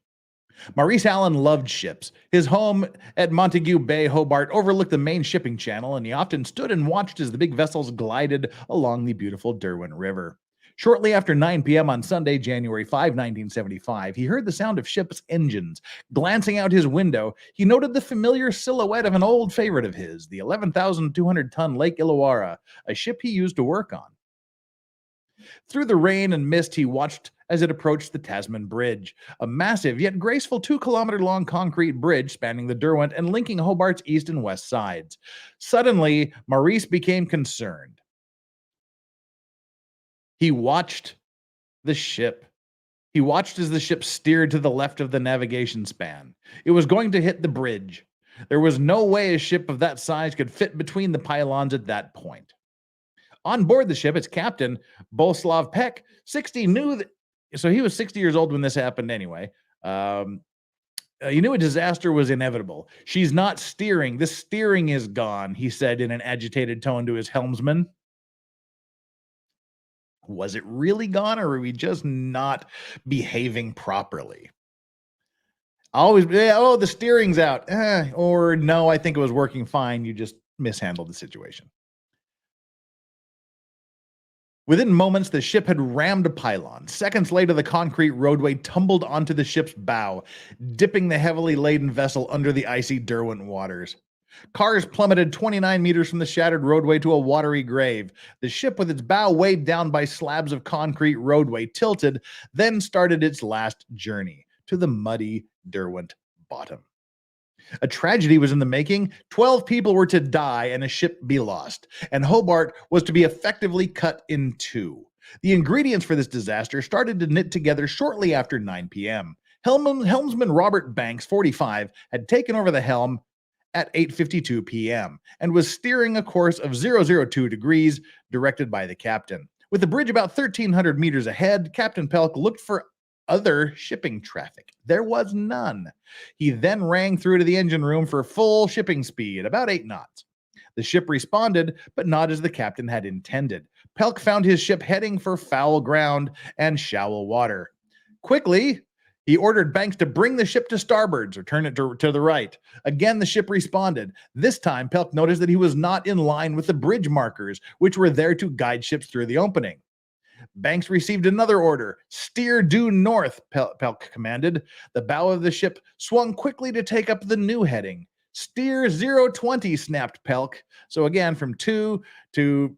Maurice Allen loved ships. His home at Montague Bay, Hobart, overlooked the main shipping channel, and he often stood and watched as the big vessels glided along the beautiful Derwent River. Shortly after 9 p.m. on Sunday, January 5, 1975, he heard the sound of ship's engines. Glancing out his window, he noted the familiar silhouette of an old favorite of his, the 11,200-ton Lake Illawarra, a ship he used to work on. Through the rain and mist, he watched as it approached the Tasman Bridge, a massive yet graceful 2-kilometer-long concrete bridge spanning the Derwent and linking Hobart's east and west sides. Suddenly, Maurice became concerned. He watched the ship. He watched as the ship steered to the left of the navigation span. It was going to hit the bridge. There was no way a ship of that size could fit between the pylons at that point. On board the ship, its captain, Boleslav Peck, 60, knew that. So he was 60 years old when this happened anyway. He knew a disaster was inevitable. She's not steering. The steering is gone, he said in an agitated tone to his helmsman. Was it really gone, or were we just not behaving properly? The steering's out. Or no, I think it was working fine. You just mishandled the situation. Within moments, the ship had rammed a pylon. Seconds later, the concrete roadway tumbled onto the ship's bow, dipping the heavily laden vessel under the icy Derwent waters. Cars plummeted 29 meters from the shattered roadway to a watery grave. The ship, with its bow weighed down by slabs of concrete roadway, tilted, then started its last journey to the muddy Derwent bottom. A tragedy was in the making. 12 people were to die and a ship be lost, and Hobart was to be effectively cut in two. The ingredients for this disaster started to knit together shortly after 9 p.m. Helmsman Robert Banks, 45, had taken over the helm at 8:52 p.m. and was steering a course of 002 degrees, directed by the captain. With the bridge about 1,300 meters ahead, Captain Pelk looked for other shipping traffic. There was none. He then rang through to the engine room for full shipping speed, about 8 knots. The ship responded, but not as the captain had intended. Pelk found his ship heading for foul ground and shallow water. Quickly, he ordered Banks to bring the ship to starboards or turn it to the right. Again, the ship responded. This time, Pelk noticed that he was not in line with the bridge markers, which were there to guide ships through the opening. Banks received another order. Steer due north, Pelk commanded. The bow of the ship swung quickly to take up the new heading. Steer 020, snapped Pelk. So again, from 2 to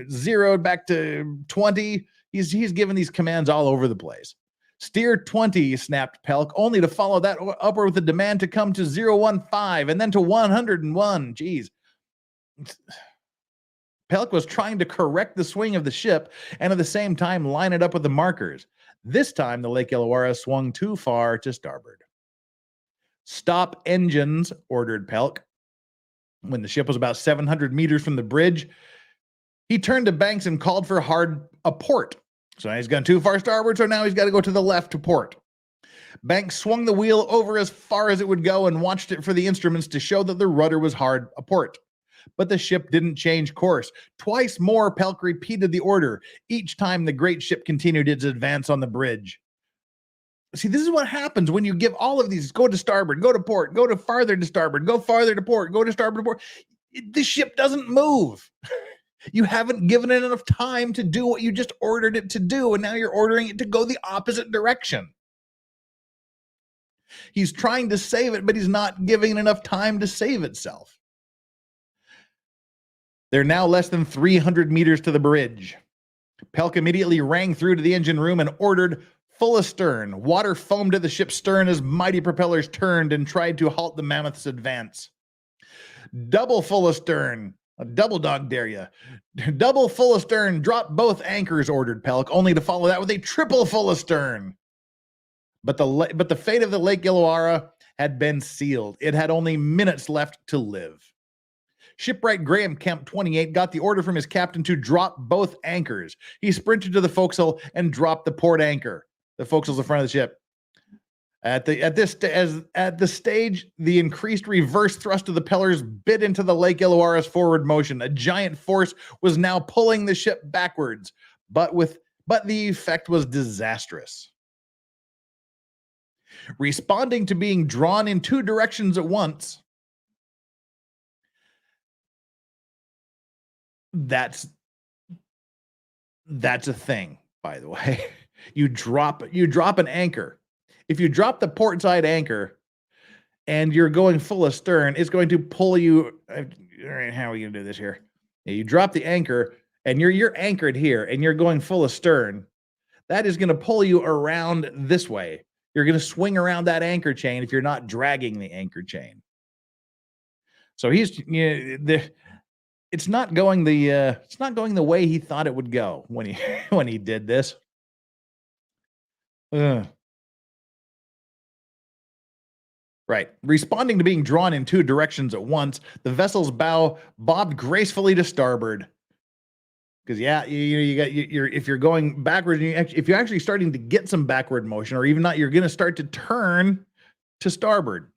0 back to 20, he's given these commands all over the place. Steer 20, snapped Pelk, only to follow that upward with a demand to come to 015 and then to 101. Geez. Pelk was trying to correct the swing of the ship and at the same time line it up with the markers. This time, the Lake Illawarra swung too far to starboard. Stop engines, ordered Pelk. When the ship was about 700 meters from the bridge, he turned to Banks and called for a port. So now he's gone too far starboard, so now he's got to go to the left to port. Banks swung the wheel over as far as it would go and watched it for the instruments to show that the rudder was hard a port. But the ship didn't change course. Twice more, Pelk repeated the order. Each time, the great ship continued its advance on the bridge. See, this is what happens when you give all of these, go to starboard, go to port, go to farther to starboard, go farther to port, go to starboard to port. The ship doesn't move. You haven't given it enough time to do what you just ordered it to do, and now you're ordering it to go the opposite direction. He's trying to save it, but he's not giving it enough time to save itself. They're now less than 300 meters to the bridge. Pelk immediately rang through to the engine room and ordered full astern. Water foamed at the ship's stern as mighty propellers turned and tried to halt the mammoth's advance. Double full astern. A double dog dare ya. Double full astern. Drop both anchors, ordered Pelk, only to follow that with a triple full astern. But the fate of the Lake Illawarra had been sealed. It had only minutes left to live. Shipwright Graham Kemp, 28, got the order from his captain to drop both anchors. He sprinted to the forecastle and dropped the port anchor. The forecastle's the front of the ship. At the stage, the increased reverse thrust of the pillars bit into the Lake Illawarra's forward motion. A giant force was now pulling the ship backwards, but the effect was disastrous. Responding to being drawn in two directions at once, that's a thing, by the way. You drop an anchor. If you drop the port side anchor and you're going full astern, it's going to pull you. All right, how are we going to do this here? You drop the anchor and you're anchored here and you're going full astern. That is going to pull you around this way. You're going to swing around that anchor chain if you're not dragging the anchor chain. So it's not going the way he thought it would go when he did this. Right. Responding to being drawn in two directions at once, the vessel's bow bobbed gracefully to starboard. Because if you're going backwards, if you're actually starting to get some backward motion, or even not, you're going to start to turn to starboard,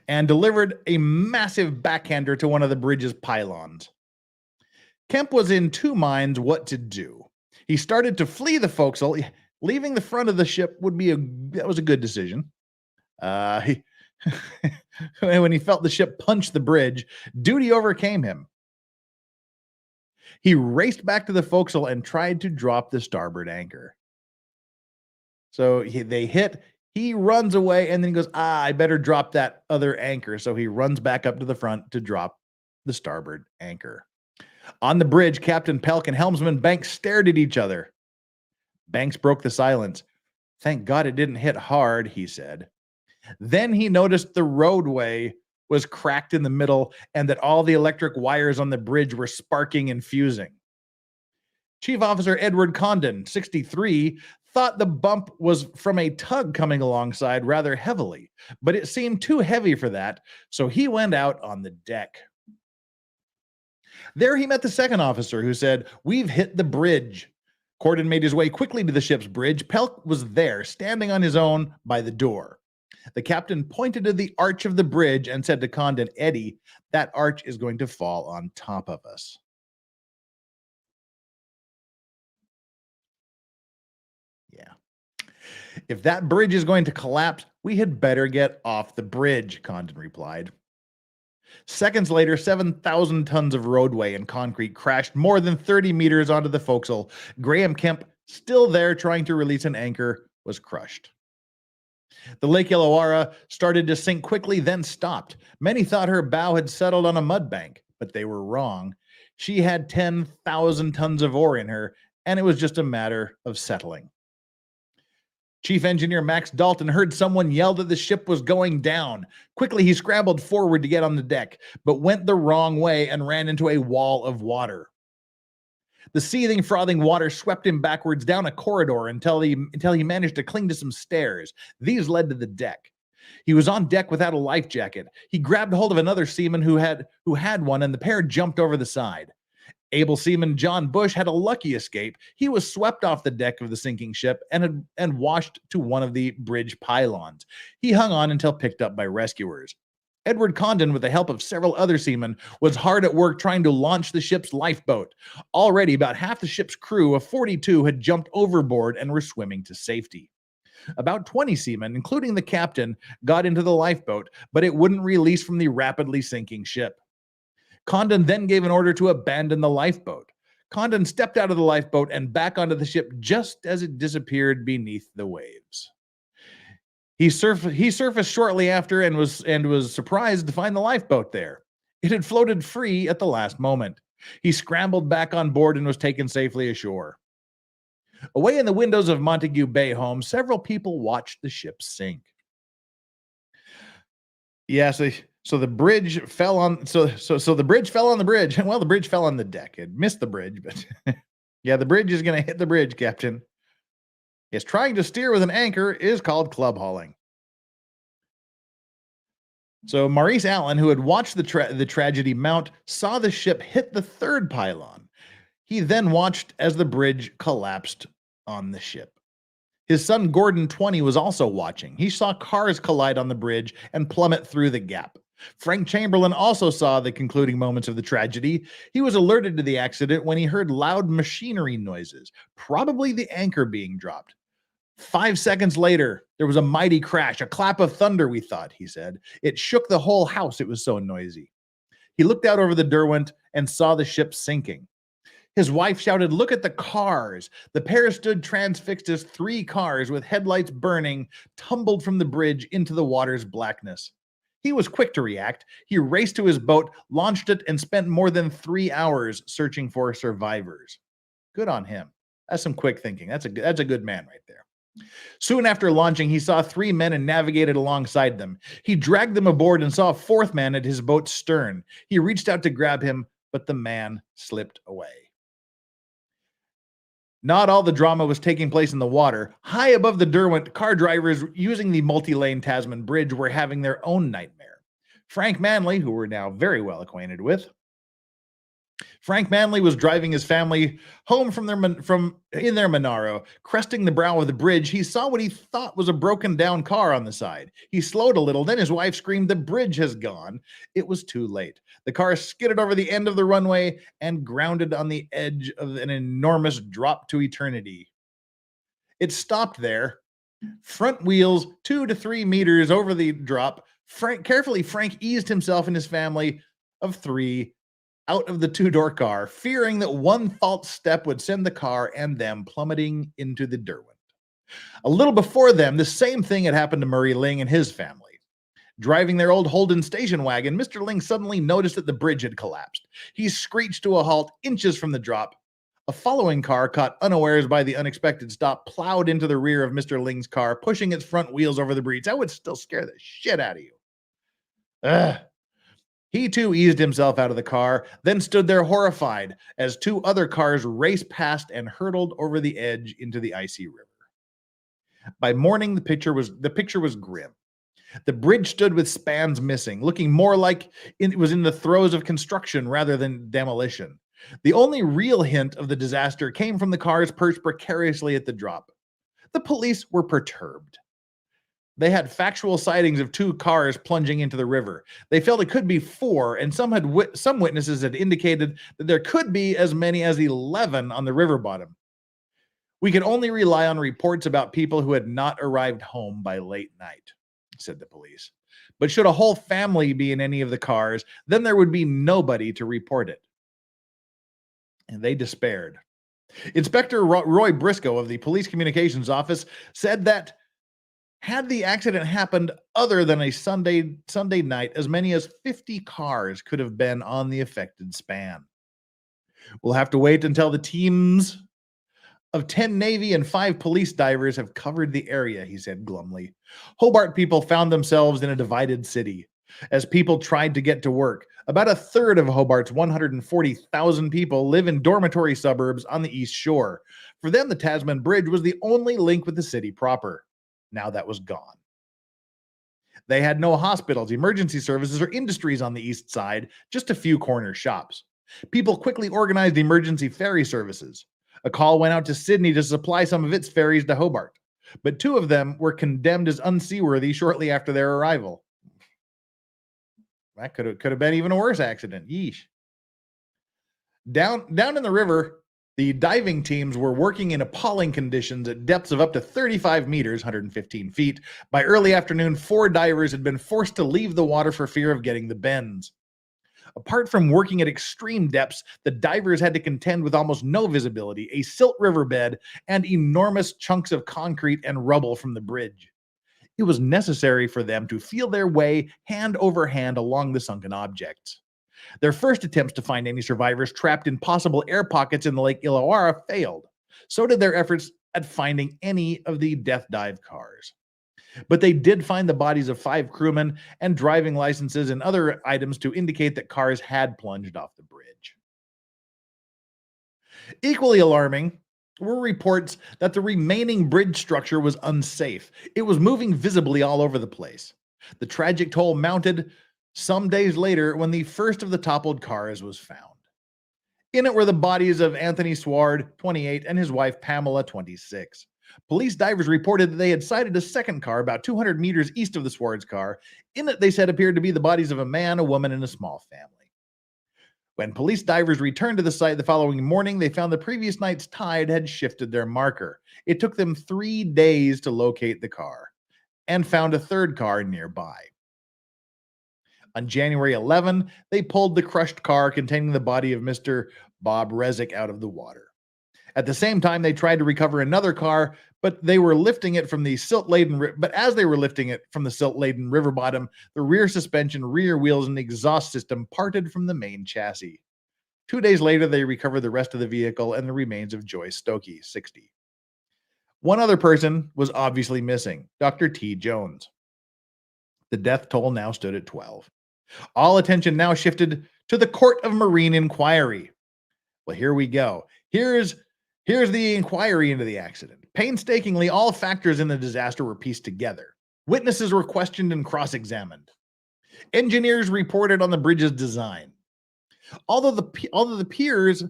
and delivered a massive backhander to one of the bridge's pylons. Kemp was in two minds what to do. He started to flee the forecastle. Leaving the front of the ship that was a good decision. When he felt the ship punch the bridge, duty overcame him. He raced back to the forecastle and tried to drop the starboard anchor. So they hit, he runs away, and then he goes, I better drop that other anchor. So he runs back up to the front to drop the starboard anchor. On the bridge, Captain Pelk and helmsman Banks stared at each other. Banks broke the silence. Thank God it didn't hit hard, he said. Then he noticed the roadway was cracked in the middle and that all the electric wires on the bridge were sparking and fusing. Chief Officer Edward Condon, 63, thought the bump was from a tug coming alongside rather heavily, but it seemed too heavy for that, so he went out on the deck. There he met the second officer, who said, We've hit the bridge. Condon made his way quickly to the ship's bridge. Pelk was there, standing on his own by the door. The captain pointed to the arch of the bridge and said to Condon, Eddie, that arch is going to fall on top of us. Yeah. If that bridge is going to collapse, we had better get off the bridge, Condon replied. Seconds later, 7,000 tons of roadway and concrete crashed more than 30 meters onto the forecastle. Graham Kemp, still there trying to release an anchor, was crushed. The Lake Illawarra started to sink quickly, then stopped. Many thought her bow had settled on a mud bank, but they were wrong. She had 10,000 tons of ore in her, and it was just a matter of settling. Chief Engineer Max Dalton heard someone yell that the ship was going down. Quickly, he scrambled forward to get on the deck, but went the wrong way and ran into a wall of water. The seething, frothing water swept him backwards down a corridor until he managed to cling to some stairs. These led to the deck. He was on deck without a life jacket. He grabbed hold of another seaman who had one, and the pair jumped over the side. Able seaman John Bush had a lucky escape. He was swept off the deck of the sinking ship and washed to one of the bridge pylons. He hung on until picked up by rescuers. Edward Condon, with the help of several other seamen, was hard at work trying to launch the ship's lifeboat. Already, about half the ship's crew of 42 had jumped overboard and were swimming to safety. About 20 seamen, including the captain, got into the lifeboat, but it wouldn't release from the rapidly sinking ship. Condon then gave an order to abandon the lifeboat. Condon stepped out of the lifeboat and back onto the ship just as it disappeared beneath the waves. He surfaced shortly after and was surprised to find the lifeboat there. It had floated free at the last moment. He scrambled back on board and was taken safely ashore. Away in the windows of Montague Bay home, several people watched the ship sink. Yeah, so the bridge fell on the bridge fell on the bridge. Well, the bridge fell on the deck. It missed the bridge, but yeah, the bridge is going to hit the bridge, Captain. Yes, trying to steer with an anchor is called club hauling. So Maurice Allen, who had watched the tragedy mount, saw the ship hit the third pylon. He then watched as the bridge collapsed on the ship. His son Gordon, 20, was also watching. He saw cars collide on the bridge and plummet through the gap. Frank Chamberlain also saw the concluding moments of the tragedy. He was alerted to the accident when he heard loud machinery noises, probably the anchor being dropped. 5 seconds later, there was a mighty crash, a clap of thunder, we thought, he said. It shook the whole house, it was so noisy. He looked out over the Derwent and saw the ship sinking. His wife shouted, "Look at the cars." The pair stood transfixed as 3 cars with headlights burning tumbled from the bridge into the water's blackness. He was quick to react. He raced to his boat, launched it, and spent more than 3 hours searching for survivors. Good on him. That's some quick thinking. That's a good man right there. Soon after launching, he saw 3 men and navigated alongside them. He dragged them aboard and saw a 4th man at his boat's stern. He reached out to grab him, but the man slipped away. Not all the drama was taking place in the water. High above the Derwent, car drivers using the multi-lane Tasman Bridge were having their own nightmare. Frank Manley, who we're now very well acquainted with, Frank Manley was driving his family home from their Monaro. Cresting the brow of the bridge, he saw what he thought was a broken down car on the side. He slowed a little, then his wife screamed, "The bridge has gone." It was too late. The car skidded over the end of the runway and grounded on the edge of an enormous drop to eternity. It stopped there. Front wheels 2 to 3 meters over the drop. Frank eased himself and his family of 3 out of the two-door car, fearing that one false step would send the car and them plummeting into the Derwent. A little before them, the same thing had happened to Murray Ling and his family. Driving their old Holden station wagon, Mr. Ling suddenly noticed that the bridge had collapsed. He screeched to a halt inches from the drop. A following car, caught unawares by the unexpected stop, plowed into the rear of Mr. Ling's car, pushing its front wheels over the breach. That would still scare the shit out of you. Ugh. He too eased himself out of the car, then stood there horrified as two other cars raced past and hurtled over the edge into the icy river. By morning, the picture was grim. The bridge stood with spans missing, looking more like it was in the throes of construction rather than demolition. The only real hint of the disaster came from the cars perched precariously at the drop. The police were perturbed. They had factual sightings of two cars plunging into the river. They felt it could be 4, and some witnesses had indicated that there could be as many as 11 on the river bottom. We could only rely on reports about people who had not arrived home by late night, said the police. But should a whole family be in any of the cars, then there would be nobody to report it. And they despaired. Inspector Roy Briscoe of the Police Communications Office said that had the accident happened other than a Sunday night, as many as 50 cars could have been on the affected span. We'll have to wait until the teams of 10 Navy and 5 police divers have covered the area, he said glumly. Hobart people found themselves in a divided city. As people tried to get to work, about a third of Hobart's 140,000 people live in dormitory suburbs on the East Shore. For them, the Tasman Bridge was the only link with the city proper. Now that was gone. They had no hospitals, emergency services, or industries on the east side, just a few corner shops. People quickly organized emergency ferry services. A call went out to Sydney to supply some of its ferries to Hobart, but 2 of them were condemned as unseaworthy shortly after their arrival. That could have been even a worse accident. Yeesh. Down in the river, the diving teams were working in appalling conditions at depths of up to 35 meters, 115 feet. By early afternoon, 4 divers had been forced to leave the water for fear of getting the bends. Apart from working at extreme depths, the divers had to contend with almost no visibility, a silt riverbed, and enormous chunks of concrete and rubble from the bridge. It was necessary for them to feel their way hand over hand along the sunken objects. Their first attempts to find any survivors trapped in possible air pockets in the Lake Illawarra failed. So did their efforts at finding any of the death dive cars. But they did find the bodies of 5 crewmen and driving licenses and other items to indicate that cars had plunged off the bridge. Equally alarming were reports that the remaining bridge structure was unsafe. It was moving visibly all over the place. The tragic toll mounted some days later when the first of the toppled cars was found. In it were the bodies of Anthony Sward, 28, and his wife Pamela, 26. Police divers reported that they had sighted a second car about 200 meters east of the Sward's car. In it, they said, appeared to be the bodies of a man, a woman, and a small family. When police divers returned to the site the following morning, they found the previous night's tide had shifted their marker. It took them 3 days to locate the car and found a third car nearby. On January 11, they pulled the crushed car containing the body of Mr. Bob Rezick out of the water. At the same time, they tried to recover another car, but they were lifting it from the silt-laden. But as they were lifting it from the silt-laden river bottom, the rear suspension, rear wheels, and exhaust system parted from the main chassis. 2 days later, they recovered the rest of the vehicle and the remains of Joyce Stokey, 60. One other person was obviously missing, Dr. T. Jones. The death toll now stood at 12. All attention now shifted to the Court of Marine Inquiry. Well, here we go. Here's the inquiry into the accident. Painstakingly, all factors in the disaster were pieced together. Witnesses were questioned and cross-examined. Engineers reported on the bridge's design. Although the piers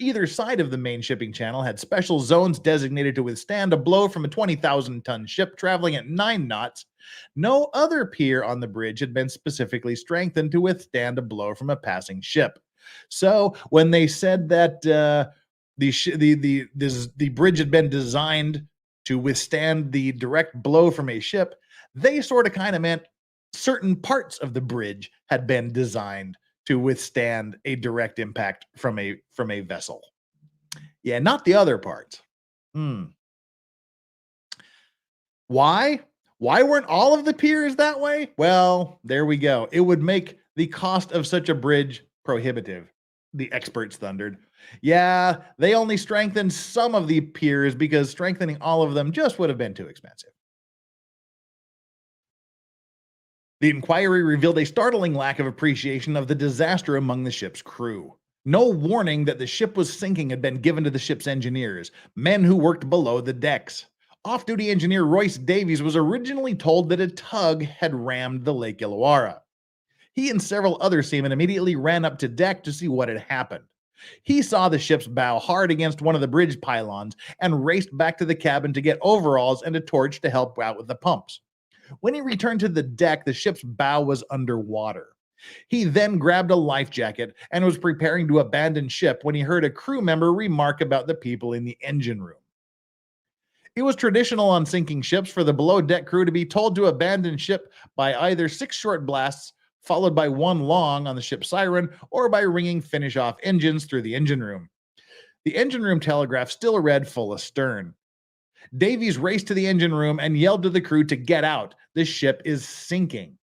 either side of the main shipping channel had special zones designated to withstand a blow from a 20,000-ton ship traveling at 9 knots, no other pier on the bridge had been specifically strengthened to withstand a blow from a passing ship. So when they said that the bridge had been designed to withstand the direct blow from a ship, they sort of kind of meant certain parts of the bridge had been designed to withstand a direct impact from a vessel. Yeah, not the other parts. Why? Why weren't all of the piers that way? Well, there we go. It would make the cost of such a bridge prohibitive, the experts thundered. Yeah, they only strengthened some of the piers because strengthening all of them just would have been too expensive. The inquiry revealed a startling lack of appreciation of the disaster among the ship's crew. No warning that the ship was sinking had been given to the ship's engineers, men who worked below the decks. Off-duty engineer Royce Davies was originally told that a tug had rammed the Lake Illawarra. He and several other seamen immediately ran up to deck to see what had happened. He saw the ship's bow hard against one of the bridge pylons and raced back to the cabin to get overalls and a torch to help out with the pumps. When he returned to the deck, the ship's bow was underwater. He then grabbed a life jacket and was preparing to abandon ship when he heard a crew member remark about the people in the engine room. It was traditional on sinking ships for the below deck crew to be told to abandon ship by either 6 short blasts, followed by 1 long on the ship's siren, or by ringing finish off engines through the engine room. The engine room telegraph still read full astern. Davies raced to the engine room and yelled to the crew to get out. The ship is sinking.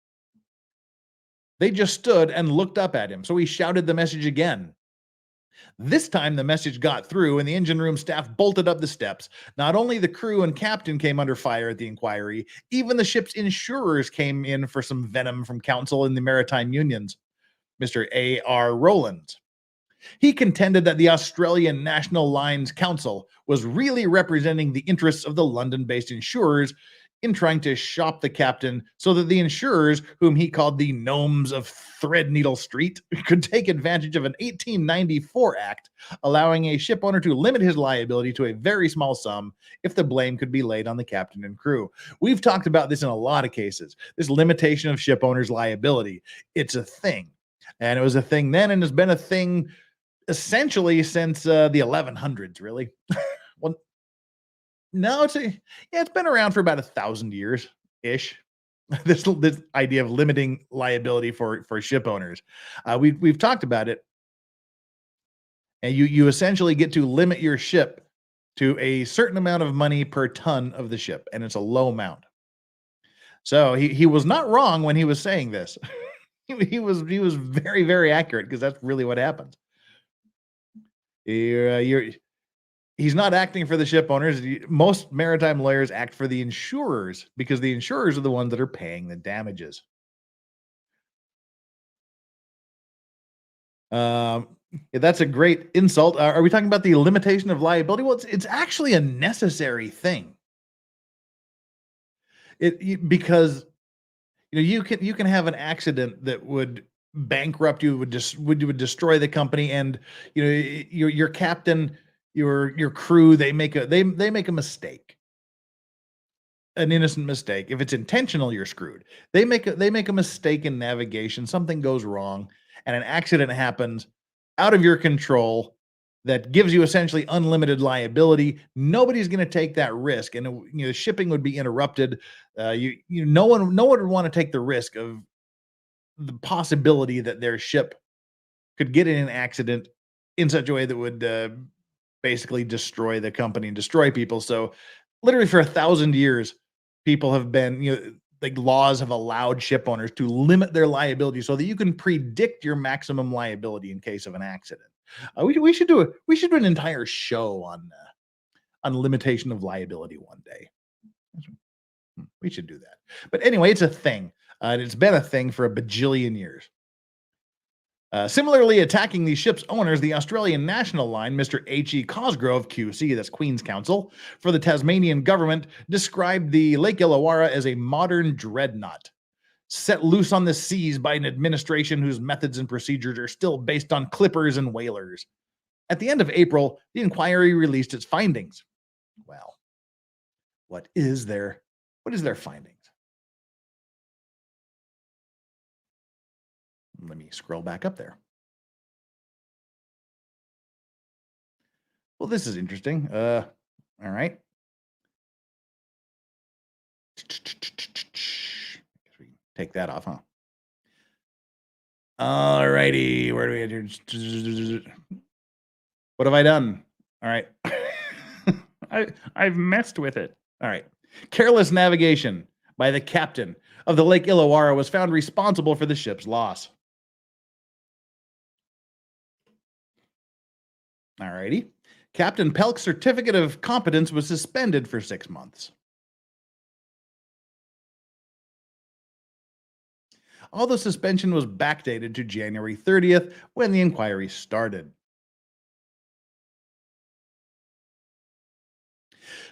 They just stood and looked up at him, so he shouted the message again. This time the message got through and the engine room staff bolted up the steps. Not only the crew and captain came under fire at the inquiry, even the ship's insurers came in for some venom from counsel in the maritime unions, Mr. A.R. Rowland. He contended that the Australian National Lines Council was really representing the interests of the London-based insurers in trying to shop the captain so that the insurers, whom he called the gnomes of Threadneedle Street, could take advantage of an 1894 act allowing a ship owner to limit his liability to a very small sum if the blame could be laid on the captain and crew. We've talked about this in a lot of cases, this limitation of ship owners' liability. It's a thing. And it was a thing then and has been a thing essentially since the 1100s, really. Well, no, it's been around for about 1,000 years ish. This idea of limiting liability for ship owners, we've talked about it, and you essentially get to limit your ship to a certain amount of money per ton of the ship, and it's a low amount. So he was not wrong when he was saying this. he was very, very accurate because that's really what happens. He's not acting for the ship owners. Most maritime lawyers act for the insurers because the insurers are the ones that are paying the damages. Yeah, that's a great insult. Are we talking about the limitation of liability? Well, it's actually a necessary thing. Because you can have an accident that would bankrupt you, would destroy the company, and your captain, your crew, they make a mistake, an innocent mistake. If it's intentional, you're screwed. They make a mistake in navigation, something goes wrong, and an accident happens out of your control that gives you essentially unlimited liability. Nobody's going to take that risk, and shipping would be interrupted. No one would want to take the risk of the possibility that their ship could get in an accident in such a way that would basically destroy the company and destroy people. So literally for 1,000 years, people have been, like, laws have allowed ship owners to limit their liability so that you can predict your maximum liability in case of an accident. We should do an entire show on limitation of liability one day. We should do that. But anyway, it's a thing. It's been a thing for a bajillion years. Similarly, attacking these ships' owners, the Australian National Line, Mr. H.E. Cosgrove, QC, that's Queen's Counsel, for the Tasmanian government, described the Lake Illawarra as a modern dreadnought, set loose on the seas by an administration whose methods and procedures are still based on clippers and whalers. At the end of April, the inquiry released its findings. Well, what is their findings? Let me scroll back up there. Well, this is interesting. All right. Take that off, huh? All righty. Where do we? What have I done? All right. I've messed with it. All right. Careless navigation by the captain of the Lake Illawarra was found responsible for the ship's loss. All righty. Captain Pelk's certificate of competence was suspended for 6 months. Although suspension was backdated to January 30th when the inquiry started.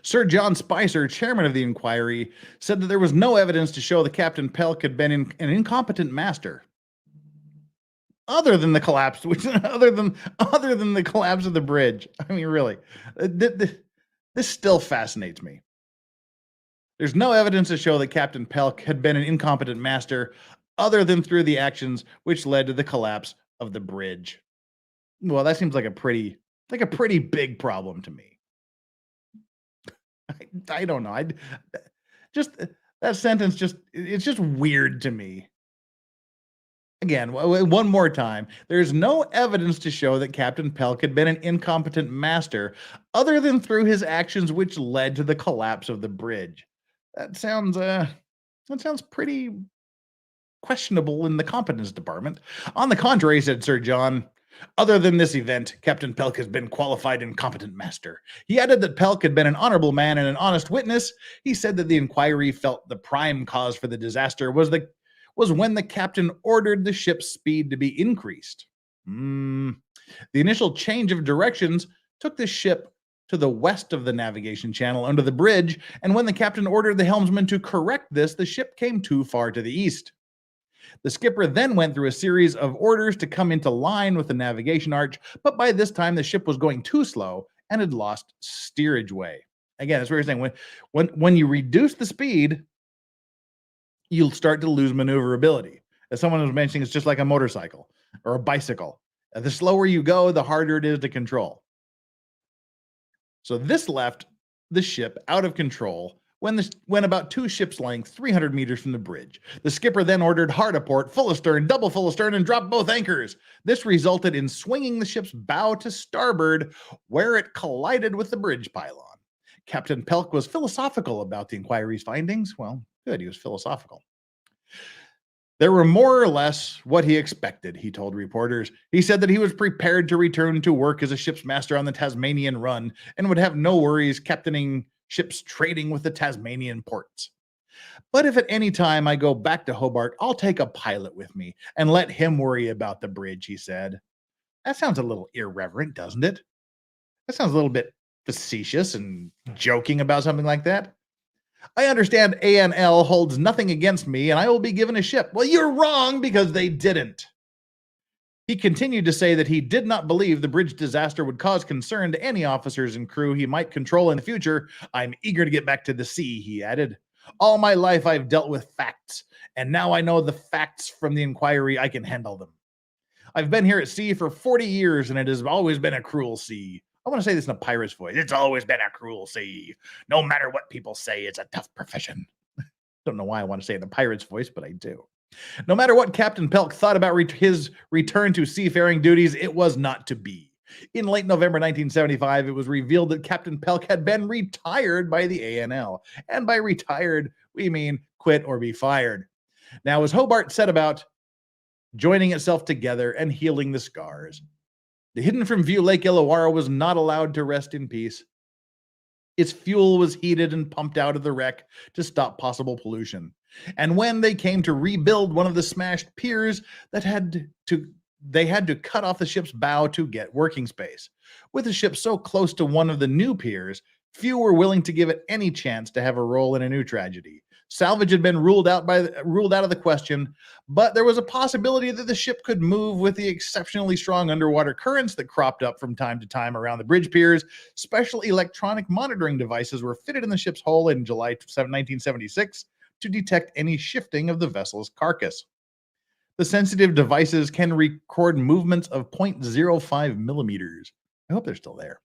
Sir John Spicer, chairman of the inquiry, said that there was no evidence to show that Captain Pelk had been an incompetent master. Other than the collapse, other than the collapse of the bridge. I mean, really, this still fascinates me. There's no evidence to show that Captain Pelk had been an incompetent master, other than through the actions which led to the collapse of the bridge. Well, that seems like a pretty big problem to me. I don't know. Just that sentence it's just weird to me. Again, one more time. There's no evidence to show that Captain Pelk had been an incompetent master other than through his actions which led to the collapse of the bridge. That sounds pretty questionable in the competence department. On the contrary, said Sir John, other than this event, Captain Pelk has been qualified and competent master. He added that Pelk had been an honorable man and an honest witness. He said that the inquiry felt the prime cause for the disaster was when the captain ordered the ship's speed to be increased. The initial change of directions took the ship to the west of the navigation channel under the bridge, and when the captain ordered the helmsman to correct this, the ship came too far to the east. The skipper then went through a series of orders to come into line with the navigation arch, but by this time the ship was going too slow and had lost steerage way. Again, that's what you're saying. When you reduce the speed, you'll start to lose maneuverability. As someone was mentioning, it's just like a motorcycle or a bicycle. The slower you go, the harder it is to control. So this left the ship out of control when about 2 ships' length, 300 meters from the bridge. The skipper then ordered hard a port, full astern, double full astern, and dropped both anchors. This resulted in swinging the ship's bow to starboard, where it collided with the bridge pylon. Captain Pelk was philosophical about the inquiry's findings. Well, good, he was philosophical. There were more or less what he expected, he told reporters. He said that he was prepared to return to work as a ship's master on the Tasmanian run and would have no worries captaining ships trading with the Tasmanian ports. But if at any time I go back to Hobart, I'll take a pilot with me and let him worry about the bridge, he said. That sounds a little irreverent, doesn't it? That sounds a little bit facetious and joking about something like that. I understand ANL holds nothing against me and I will be given a ship. Well, you're wrong because they didn't. He continued to say that he did not believe the bridge disaster would cause concern to any officers and crew he might control in the future. I'm eager to get back to the sea, he added. All my life I've dealt with facts, and now I know the facts from the inquiry. I can handle them. I've been here at sea for 40 years, and it has always been a cruel sea. I want to say this in a pirate's voice. It's always been a cruel sea. No matter what people say, it's a tough profession. Don't know why I want to say it in a pirate's voice, but I do. No matter what Captain Pelk thought about his return to seafaring duties, it was not to be. In late November 1975, it was revealed that Captain Pelk had been retired by the ANL. And by retired, we mean quit or be fired. Now, as Hobart set about joining itself together and healing the scars, the hidden from view Lake Illawarra was not allowed to rest in peace. Its fuel was heated and pumped out of the wreck to stop possible pollution. And when they came to rebuild one of the smashed piers, they had to cut off the ship's bow to get working space. With the ship so close to one of the new piers, few were willing to give it any chance to have a role in a new tragedy. Salvage had been ruled out of the question, but there was a possibility that the ship could move with the exceptionally strong underwater currents that cropped up from time to time around the bridge piers. Special electronic monitoring devices were fitted in the ship's hull in July 1976 to detect any shifting of the vessel's carcass. The sensitive devices can record movements of 0.05 millimeters. I hope they're still there.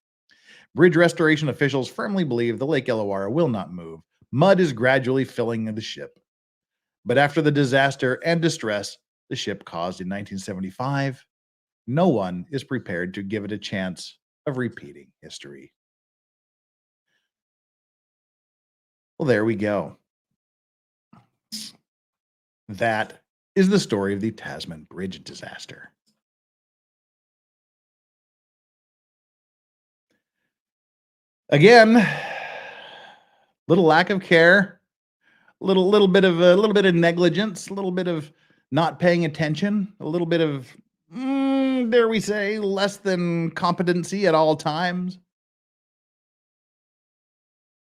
Bridge restoration officials firmly believe the Lake Illawarra will not move. Mud is gradually filling the ship. But after the disaster and distress the ship caused in 1975, no one is prepared to give it a chance of repeating history. Well, there we go. That is the story of the Tasman Bridge disaster. Again, little lack of care, little bit of negligence, a little bit of not paying attention, a little bit of dare we say less than competency at all times.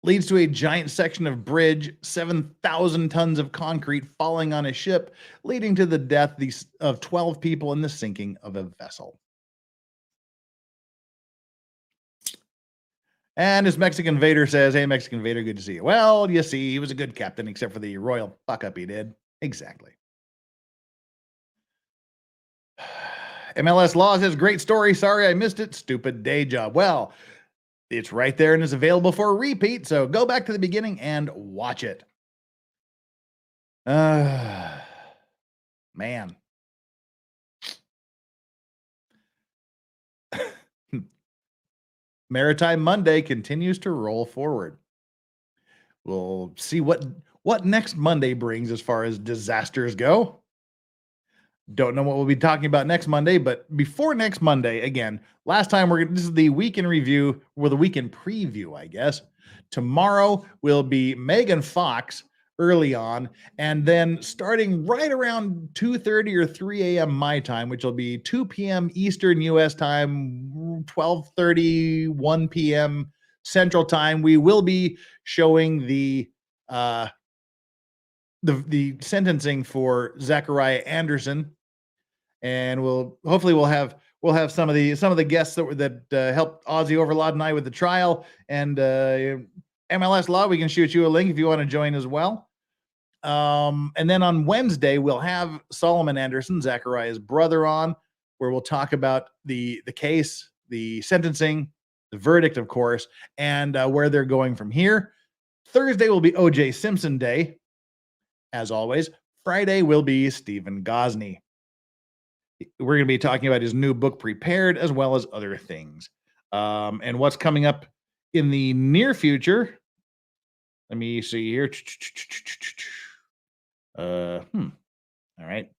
Leads to a giant section of bridge, 7,000 tons of concrete falling on a ship, leading to the death of 12 people in the sinking of a vessel. And as Mexican Vader says, hey, Mexican Vader, good to see you. Well, you see, he was a good captain, except for the royal fuck-up he did. Exactly. MLS Law says, great story. Sorry I missed it. Stupid day job. Well, it's right there and is available for a repeat, so go back to the beginning and watch it. Man. Maritime Monday continues to roll forward. We'll see what next Monday brings as far as disasters go. Don't know what we'll be talking about next Monday, but before next Monday, again, last time this is the weekend review, or the weekend preview, I guess. Tomorrow will be Megan Fox early on, and then starting right around 2:30 or 3 a.m. my time, which will be 2 p.m. Eastern U.S. time, 12:30, 1 p.m. Central time, we will be showing the sentencing for Zachariah Anderson, and we'll have some of the guests that helped Ozzy Overlord and I with the trial, and MLS Law. We can shoot you a link if you want to join as well. And then on Wednesday we'll have Solomon Anderson, Zachariah's brother, on, where we'll talk about the case, the sentencing, the verdict, of course, and where they're going from here. Thursday will be O.J. Simpson Day. As always, Friday will be Stephen Gosney. We're going to be talking about his new book, Prepared, as well as other things. And what's coming up in the near future. Let me see here. All right.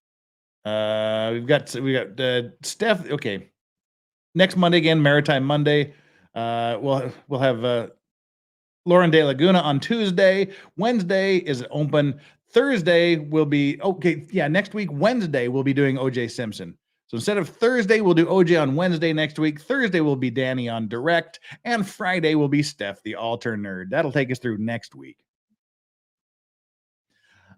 We've got Steph. Okay. Next Monday again, Maritime Monday. We'll have Lauren De Laguna on Tuesday. Wednesday is open. Thursday will be next week, Wednesday, we'll be doing OJ Simpson. So instead of Thursday, we'll do OJ on Wednesday next week. Thursday will be Danny on Direct, and Friday will be Steph, the altar nerd. That'll take us through next week.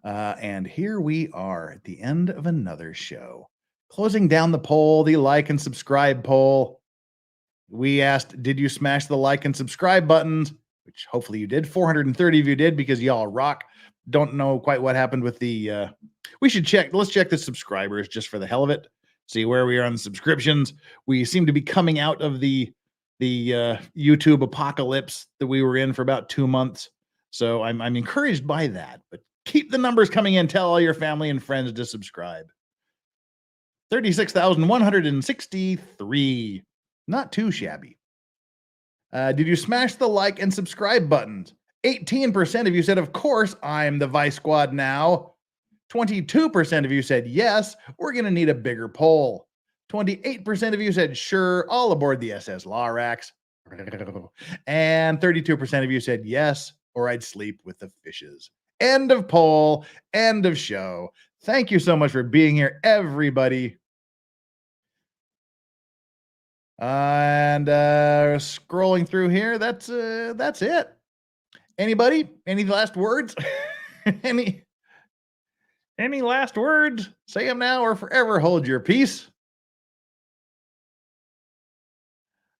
And here we are at the end of another show. Closing down the poll, the like and subscribe poll. We asked, did you smash the like and subscribe buttons? Which hopefully you did. 430 of you did, because y'all rock. Don't know quite what happened with the we should check. Let's check the subscribers just for the hell of it. See where we are on the subscriptions. We seem to be coming out of the YouTube apocalypse that we were in for about 2 months. So I'm encouraged by that. But keep the numbers coming in. Tell all your family and friends to subscribe. 36,163. Not too shabby. Did you smash the like and subscribe buttons? 18% of you said, of course, I'm the Vice Squad now. 22% of you said, yes, we're going to need a bigger poll. 28% of you said, sure, all aboard the SS Lorax. And 32% of you said, yes, or I'd sleep with the fishes. End of poll, end of show. Thank you so much for being here, everybody. And scrolling through here, that's it. Anybody? Any last words? Any last words? Say them now or forever hold your peace.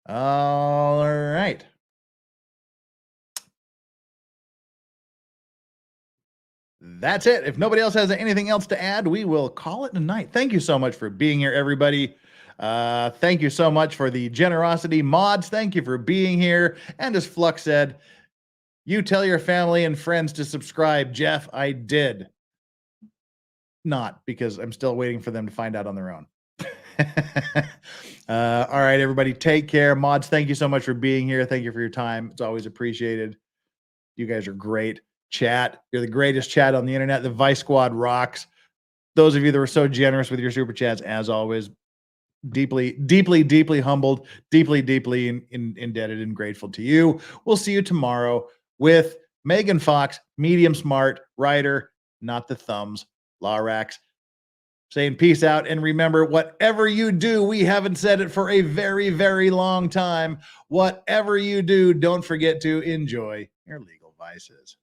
All right. That's it. If nobody else has anything else to add, we will call it a night. Thank you so much for being here, everybody. Thank you so much for the generosity. Mods, thank you for being here. And as Flux said, you tell your family and friends to subscribe. Jeff, I did. not, because I'm still waiting for them to find out on their own. All right, everybody, take care. Mods, thank you so much for being here. Thank you for your time. It's always appreciated. You guys are great. Chat, you're the greatest chat on the internet. The Vice Squad rocks. Those of you that were so generous with your super chats, as always, deeply, deeply, deeply humbled, deeply, deeply indebted and grateful to you. We'll see you tomorrow with Megan Fox, medium smart writer, not the thumbs, Larax, saying peace out. And remember, whatever you do, we haven't said it for a very, very long time. Whatever you do, don't forget to enjoy your legal vices.